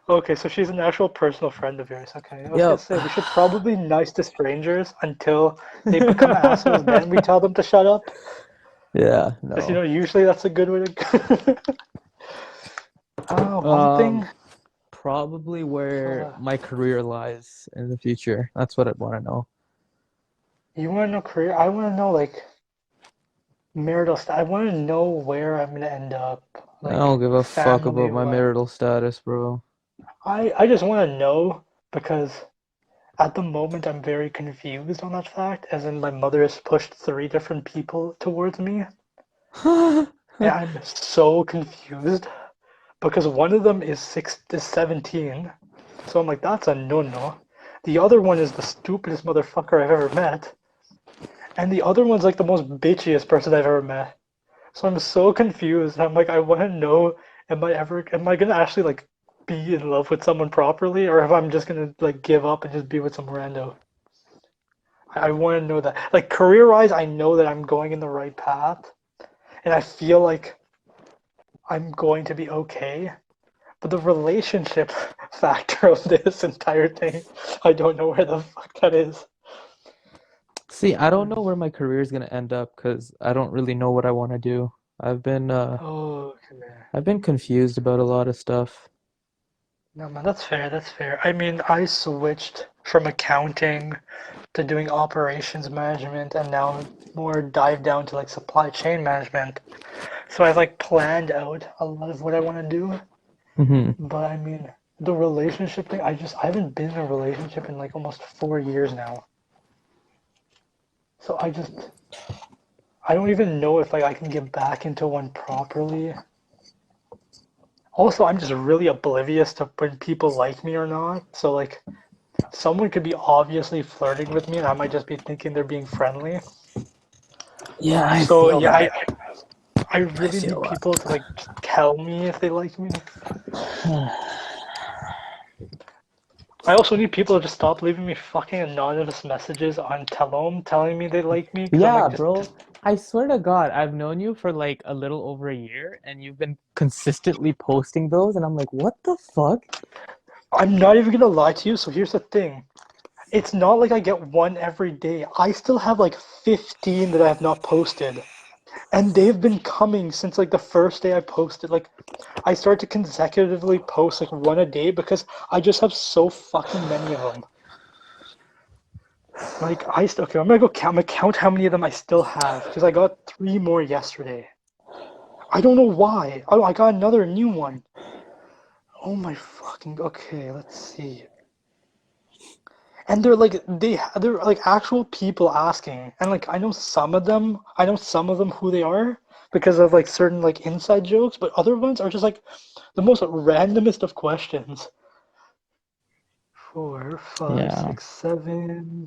A: Okay, so she's an actual personal friend of yours. Okay, I was gonna
B: Yep.
A: say we should probably be nice to strangers until they become assholes. Then we tell them to shut up.
B: Yeah,
A: Because
B: no.
A: usually that's a good way to go. One thing.
B: Probably where
A: Uh,
B: my career lies in the future. That's what I want to know.
A: you want to know career? I want to know like marital I want to know where I'm gonna end up,
B: I
A: like
B: don't give a fuck
A: family
B: about my
A: wise.
B: marital status, bro.
A: I just want to know because at the moment I'm very confused on that fact, as in my mother has pushed three different people towards me, and I'm so confused because one of them is 17, so I'm like that's a no-no. The other one is the stupidest motherfucker I've ever met, and the other one's like the most bitchiest person I've ever met. So I'm so confused. I'm like, I want to know, am I gonna actually like be in love with someone properly, or if I'm just gonna like give up and just be with some rando? I want to know that. Like career-wise, I know that I'm going in the right path, and I feel like I'm going to be okay. But the relationship factor of this entire thing, I don't know where the fuck that is.
B: See, I don't know where my career is gonna end up because I don't really know what I want to do. I've been uh
A: Oh, okay.
B: I've been confused about a lot of stuff.
A: No, man, that's fair. That's fair. I mean, I switched from accounting to doing operations management, and now more dive down to like supply chain management. So I've like planned out a lot of what I want to do. But I mean, the relationship thing, I haven't been in a relationship in like almost 4 years now. So I don't even know if like I can get back into one properly. Also, I'm just really oblivious to when people like me or not. So like someone could be obviously flirting with me and I might just be thinking they're being friendly.
B: Yeah, I
A: So
B: feel
A: yeah,
B: that.
A: I really
B: feel
A: need
B: that.
A: people to like just tell me if they like me. I also need people to just stop leaving me fucking anonymous messages on Telome telling me they like me because I'm
B: Yeah,
A: like
B: bro. I swear to God, I've known you for like a little over a year, and you've been consistently posting those, and I'm like, what the fuck?
A: I'm not even gonna lie to you. So here's the thing. It's not like I get one every day. I still have like 15 that I have not posted. And they've been coming since like the first day I posted. Like I started to consecutively post like one a day because I just have so fucking many of them. Like okay, I'm gonna count how many of them I still have because I got 3 more yesterday. I don't know why. Oh, I got another new one. Oh my fucking. Okay, let's see. And they're like actual people asking, and like I know some of them. I know some of them who they are because of like certain like inside jokes, but other ones are just like the most randomest of questions. 4, 5,
B: Yeah.
A: 6, 7,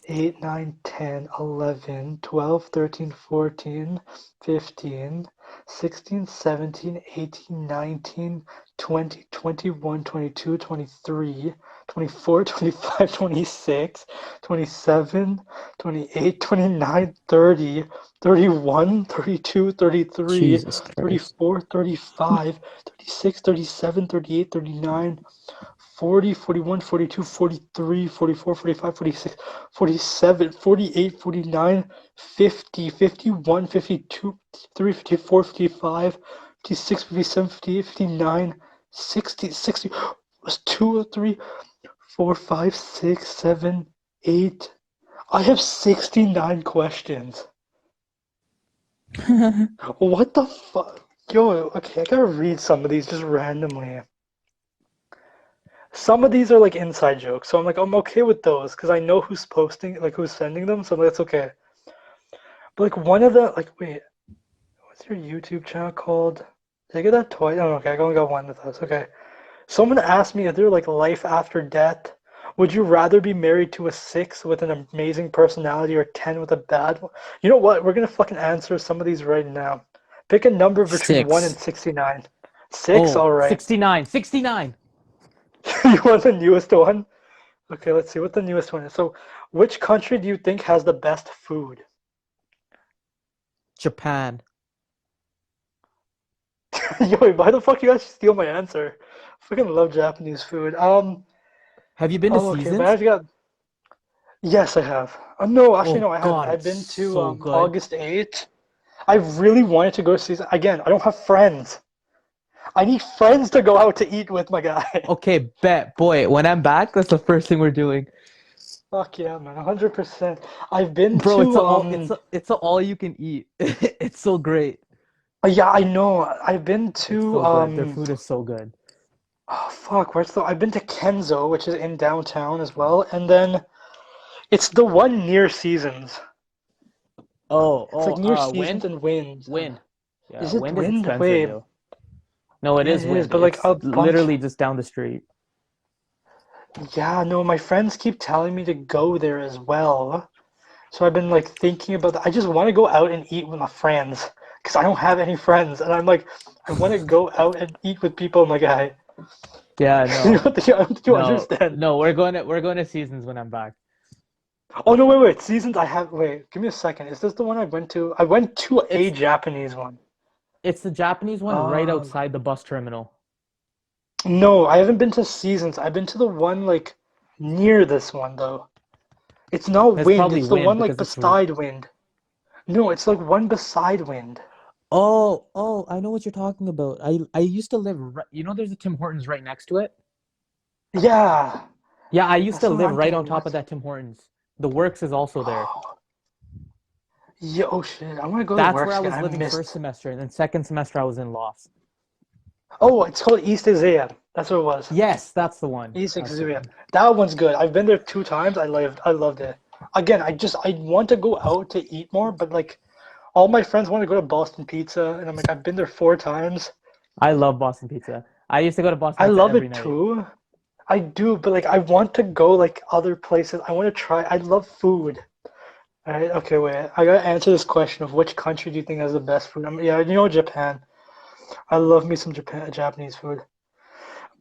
A: 8, 9, 10, 11, 12, 13, 14, 15, 16, 17, 18, 19, 20, 21, 22, 23, 24, 25, 26, 27, 28, 29, 30, 31, 32, 33,
B: Jesus Christ.
A: 34, 35, 36, 37, 38, 39, 40, 41, 42, 43, 44, 45, 46, 47, 48, 49, 50, 51, 52, 53, 54, 55, 56, 57, 58, 59, 60, 60, was 2, 3, 4, 5, 6, 7, 8. I have 69 questions. What the fuck? Yo, okay, I gotta read some of these just randomly. Some of these are like inside jokes, so I'm like, I'm okay with those because I know who's posting, like who's sending them, so that's okay. But like one of the, like, wait, what's your YouTube channel called? Did I get that twice? Oh, okay, I only got one of those. Okay. Someone asked me, is there like life after death? Would you rather be married to a 6 with an amazing personality or 10 with a bad one? You know what? We're gonna fucking answer some of these right now. Pick a number between 1 and
B: 6.
A: 69. 6,
B: Oh,
A: all right.
B: 69. 69.
A: You want the newest one? Okay, let's see what the newest one is. So, which country do you think has the best food?
B: Japan.
A: Yo, why the fuck you guys steal my answer? I fucking love Japanese food.
B: Have you been to
A: Oh, okay, but
B: Seasons?
A: I've got. Yes, I have. No, actually,
B: Oh
A: no, I haven't.
B: God,
A: I've
B: it's
A: been to
B: so good.
A: August 8th. I really wanted to go see. Again, I don't have friends. I need friends to go out to eat with, my guy.
B: Okay, bet, boy. When I'm back, that's the first thing we're doing.
A: Fuck yeah, man, 100%. I've been
B: Bro,
A: to
B: it's a all you can eat. It's so great.
A: yeah, I know. I've been
B: It's
A: to
B: so good. Their food is so good.
A: oh fuck, where's the? I've been to Kenzo, which is in downtown as well, and then it's the one near Seasons. It's like near Seasons
B: Wind?
A: and Wind.
B: Wind. Yeah,
A: Is it
B: Wind is
A: Wind?
B: expensive,
A: Wait,
B: yo. No, it
A: yeah,
B: is
A: it is,
B: Wind.
A: but like
B: It's
A: a bunch.
B: literally just down the street.
A: Yeah, no, my friends keep telling me to go there as well. So I've been like thinking about that. I just want to go out and eat with my friends because I don't have any friends, and I'm like, I want to go out and eat with people. My guy,
B: Yeah, no.
A: do you
B: No.
A: understand?
B: No, we're going to Seasons when I'm back.
A: Oh no, wait. Seasons. I have. Wait, give me a second. Is this the one I went to? I went to a
B: It's
A: Japanese one.
B: it's the Japanese one right
A: Um,
B: outside the bus terminal.
A: no, I haven't been to Seasons. I've been to the one like near this one though. It's not
B: It's
A: Wind.
B: probably
A: It's the
B: Wind
A: one like
B: because it's
A: beside Wind. No, it's like one beside Wind.
B: Oh, I know what you're talking about. I used to live there's a Tim Hortons right next to it.
A: Yeah,
B: Yeah, I used
A: that's
B: to
A: the one
B: live
A: I'm
B: right
A: thinking.
B: on top of
A: What's
B: that Tim Hortons. The Works is also there.
A: Yeah, oh shit. I want to go to
B: That's
A: work
B: where I
A: again.
B: was
A: I
B: living
A: missed.
B: first semester, and then second semester I was in Lost.
A: Oh, it's called East Isaiah. That's what it was.
B: Yes, that's the one.
A: East
B: That's the
A: Isaiah.
B: one.
A: That one's good. I've been there 2 times. I loved it. Again, I want to go out to eat more, but like all my friends want to go to Boston Pizza, and I'm like, I've been there 4 times.
B: I love Boston Pizza. I used to go to Boston
A: I
B: Pizza
A: love
B: every
A: it
B: night.
A: too. I do, but like I want to go like other places. I want to try. I love food. All right. Okay. Wait. I gotta answer this question of which country do you think has the best food? Yeah, Japan. I love me some Japanese food,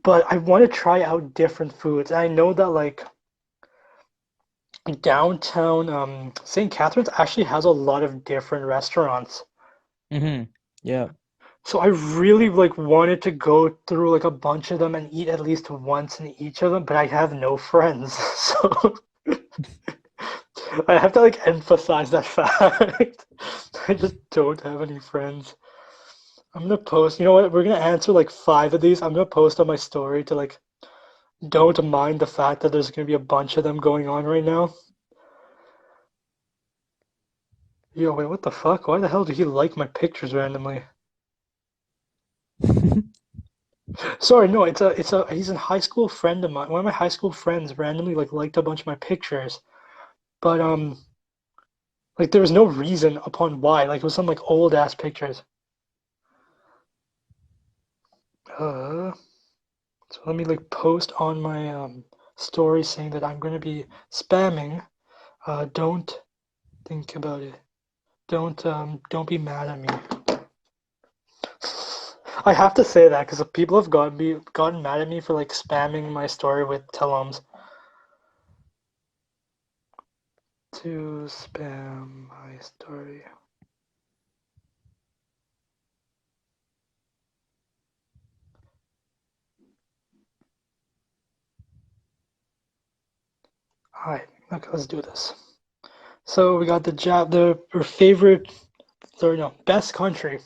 A: but I want to try out different foods. And I know that like downtown St. Catharines actually has a lot of different restaurants.
B: Yeah.
A: So I really like wanted to go through like a bunch of them and eat at least once in each of them, but I have no friends. So I have to like emphasize that fact. I just don't have any friends. I'm gonna post, you know what? We're gonna answer like 5 of these. I'm gonna post on my story to like don't mind the fact that there's gonna be a bunch of them going on right now. Yo, wait, what the fuck? Why the hell did he like my pictures randomly? Sorry, no, he's a high school friend of mine. One of my high school friends randomly like liked a bunch of my pictures, but like there was no reason upon why. Like it was some like old ass pictures. So let me like post on my story saying that I'm gonna be spamming. Don't think about it. Don't be mad at me. I have to say that because people have gotten mad at me for like spamming my story with tell-ems. To spam my story. Alright, okay, let's do this. So we got our favorite, sorry, no, best country.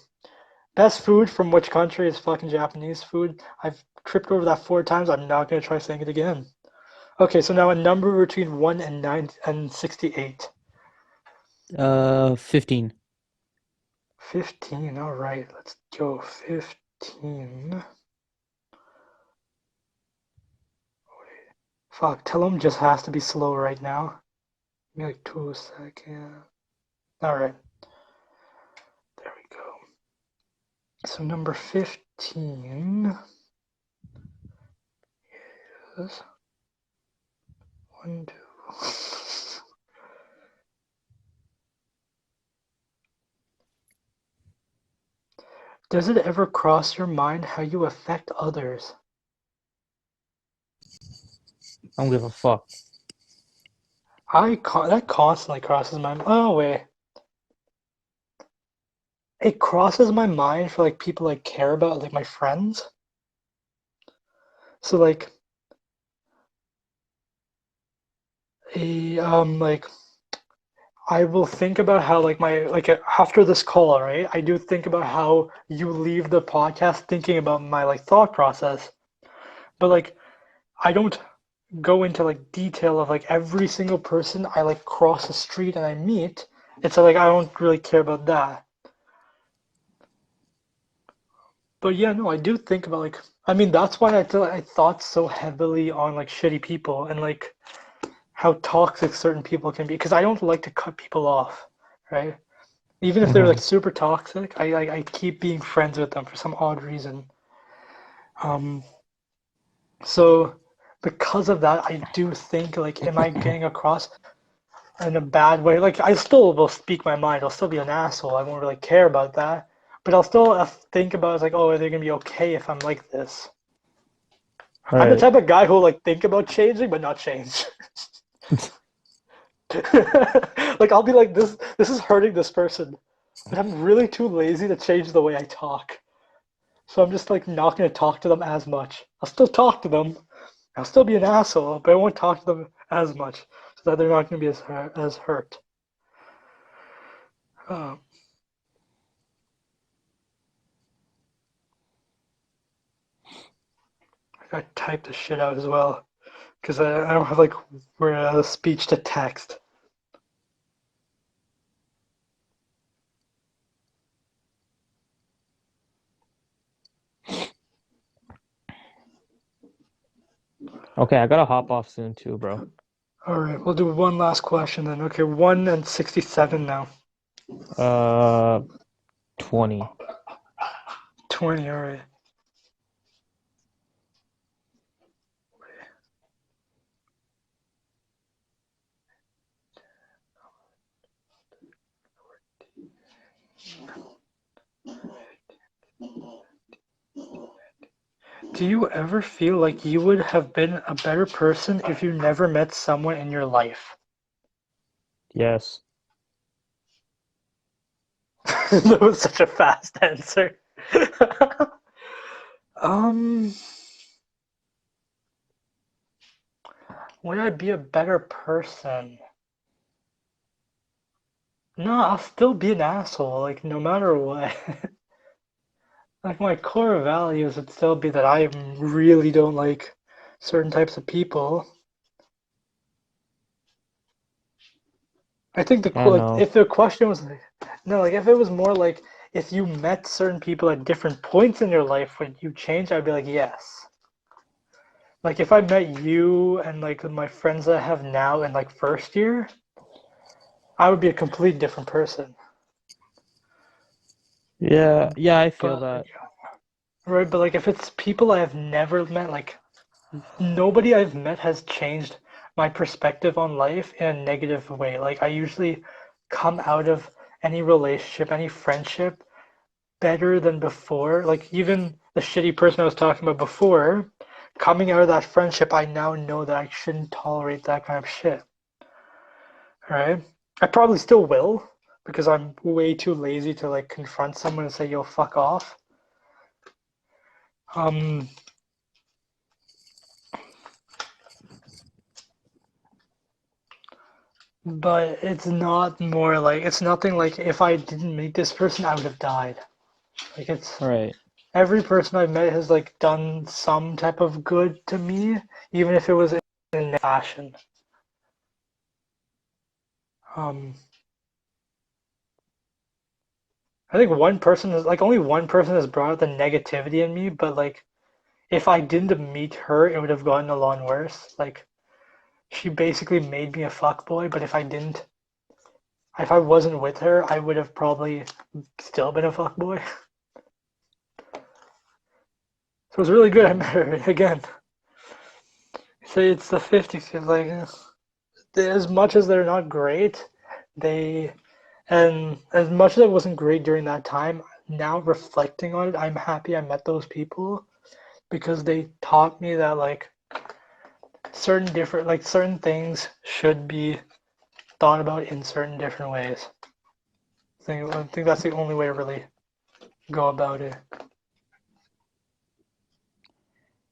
A: Best food from which country is fucking Japanese food. I've tripped over that 4 times. I'm not gonna try saying it again. Okay, so now a number between 1 and 9 and 68.
B: 15.
A: 15, alright, let's go. 15. Fuck, tell him just has to be slow right now. Give me like 2 seconds. Alright, there we go. So number 15 is 1, 2. Does it ever cross your mind how you affect others?
B: I don't give a fuck.
A: That constantly crosses my mind. Oh wait, it crosses my mind for like people I care about, like my friends. So like, like I will think about how like after this call, right? I do think about how you leave the podcast thinking about my like thought process, but like I don't go into like detail of like every single person I like cross the street and I meet. It's like I don't really care about that. But yeah, no, I do think about like I mean that's why I thought so heavily on like shitty people and like how toxic certain people can be because I don't like to cut people off, right? Even if they're like super toxic, I keep being friends with them for some odd reason. Um, so because of that, I do think like, am I getting across in a bad way? Like I still will speak my mind. I'll still be an asshole. I won't really care about that. But I'll still think about it's like, oh, are they gonna be okay if I'm like this? I'm the
B: Right.
A: type of guy who will like think about changing but not change. Like I'll be like this is hurting this person, but I'm really too lazy to change the way I talk. So I'm just like not gonna talk to them as much. I'll still talk to them. I'll still be an asshole, but I won't talk to them as much so that they're not gonna be as hurt. Um, I gotta type this shit out as well because I don't have like speech to text.
B: Okay, I gotta hop off soon too, bro.
A: All right, we'll do one last question then. Okay, 1:67 now.
B: 20.
A: 20, all right. Do you ever feel like you would have been a better person if you never met someone in your life?
B: Yes.
A: That was such a fast answer. Um, would I be a better person? No, I'll still be an asshole, like no matter what. Like my core values would still be that I really don't like certain types of people. I think
B: I
A: like
B: know.
A: if the question was no, like if it was more like if you met certain people at different points in your life, would you change? I'd be like yes. Like if I met you and like my friends that I have now in like first year, I would be a complete different person.
B: Yeah, I feel
A: But
B: that.
A: right, but like if it's people I have never met, like nobody I've met has changed my perspective on life in a negative way. Like I usually come out of any relationship, any friendship better than before. Like even the shitty person I was talking about before, coming out of that friendship, I now know that I shouldn't tolerate that kind of shit. Right? I probably still will because I'm way too lazy to like confront someone and say, "Yo, fuck off." Um, but it's not more like it's nothing like if I didn't meet this person, I would have died. Like it's
B: Right.
A: every person I've met has like done some type of good to me, even if it was in fashion. Um, I think one person is like only one person has brought out the negativity in me, but like if I didn't meet her, it would have gotten a lot worse. Like she basically made me a fuckboy, but if I wasn't with her, I would have probably still been a fuckboy. So it was really good I met her again. So it's the 50s. Like as much as they're not great, they and as much as it wasn't great during that time, now reflecting on it, I'm happy I met those people because they taught me that like certain things should be thought about in certain different ways. I think that's the only way to really go about it.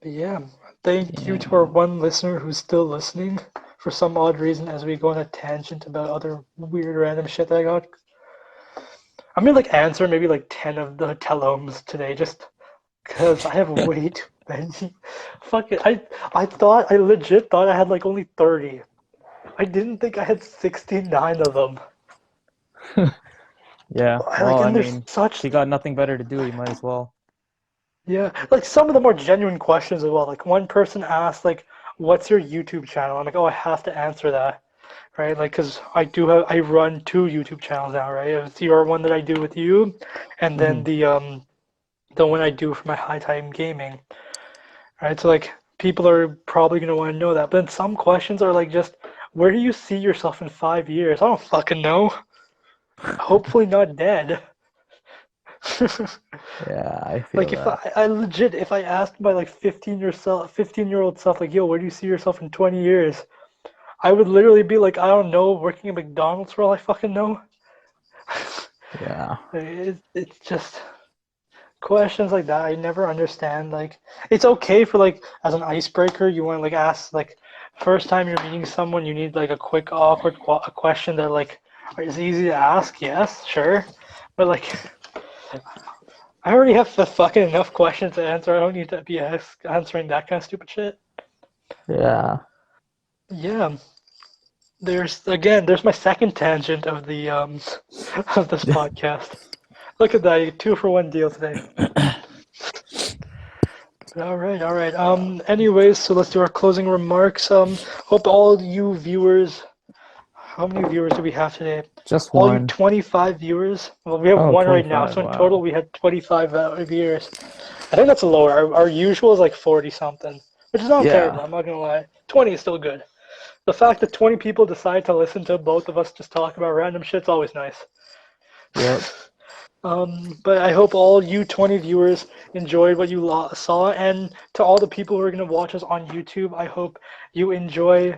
A: But yeah, thank you to our one listener who's still listening for some odd reason as we go on a tangent about other weird random shit that I got. I'm gonna like answer maybe like 10 of the teleoms today just because I have way too many. Fuck it. I legit thought I had like only 30. I didn't think I had 69 of them.
B: Yeah.
A: Like,
B: Well, I
A: and there's
B: mean,
A: such,
B: if you got nothing better to do, you might as well.
A: yeah, like some of them are genuine questions as well. Like one person asked, like, what's your YouTube channel? I'm like, oh, I have to answer that, right? Like, because I run two YouTube channels now, right? It's your one that I do with you, and then
B: Hmm.
A: the one I do for my high time gaming, right? So like, people are probably gonna want to know that. But then some questions are like, just where do you see yourself in 5 years? I don't fucking know. Hopefully not dead.
B: Yeah, I feel
A: Like if
B: that.
A: I legit if I asked my like 15-year-old self like yo where do you see yourself in 20 years I would literally be like I don't know working at McDonald's for all I fucking know.
B: Yeah.
A: It's just questions like that I never understand. Like it's okay for like as an icebreaker you want to like ask like first time you're meeting someone you need like a quick awkward a question that like is easy to ask, yes, sure, but like I already have the fucking enough questions to answer. I don't need to be answering that kind of stupid shit.
B: Yeah.
A: Yeah, there's my second tangent of the of this podcast. Look at that, you 2-for-1 deal today. All right, all right. Anyways, so let's do our closing remarks. Hope all you viewers. How many viewers do we have today?
B: Just
A: All you
B: one.
A: 25 viewers. Well, we have
B: Oh,
A: one right now,
B: 25.
A: so in
B: Wow.
A: total we had 25 viewers. I think that's lower. Our usual is like 40 something, which is not terrible.
B: Yeah.
A: I'm not gonna lie. 20 is still good. The fact that 20 people decide to listen to both of us just talk about random shit's always nice.
B: Yep.
A: But I hope all you 20 viewers enjoyed what you saw, and to all the people who are going to watch us on YouTube, I hope you enjoy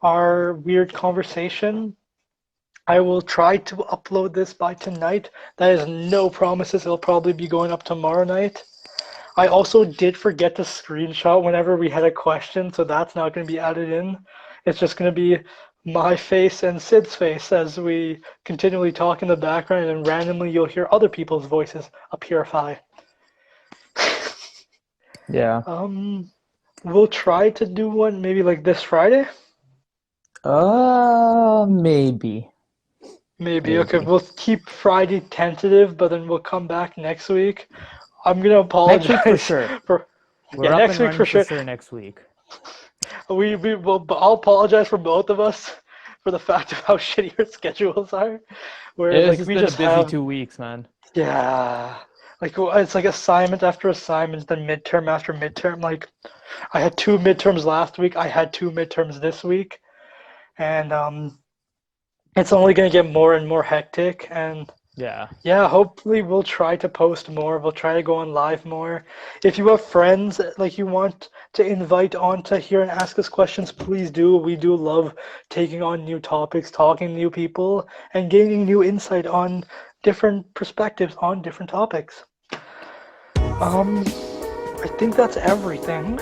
A: our weird conversation. I will try to upload this by tonight. That is no promises. It'll probably be going up tomorrow night. I also did forget to screenshot whenever we had a question, so that's not going to be added in. It's just going to be my face and Sid's face as we continually talk in the background, and randomly you'll hear other people's voices appearify.
B: Yeah.
A: We'll try to do one maybe like this Friday.
B: Maybe.
A: Maybe. Okay, we'll keep Friday tentative, but then we'll come back next week. I'm gonna apologize
B: Next week for sure. We're up
A: next
B: and
A: week
B: running
A: for sure.
B: next week.
A: We will. I'll apologize for both of us for the fact of how shitty our schedules are. Whereas
B: It's
A: like
B: just
A: we
B: been
A: just
B: a busy
A: have
B: 2 weeks, man.
A: yeah, like it's like assignment after assignment, then midterm after midterm. Like I had 2 midterms last week. I had 2 midterms this week, and it's only gonna get more and more hectic. And
B: Yeah.
A: yeah, hopefully we'll try to post more. We'll try to go on live more. If you have friends like you want to invite on to here and ask us questions, please do. We do love taking on new topics, talking to new people, and gaining new insight on different perspectives on different topics. I think that's everything.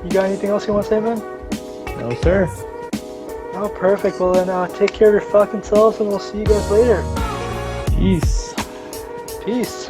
A: You got anything else you want to say, man?
B: No, sir.
A: Oh, perfect. Well, then take care of your fucking selves, and we'll see you guys later.
B: Peace.
A: Peace.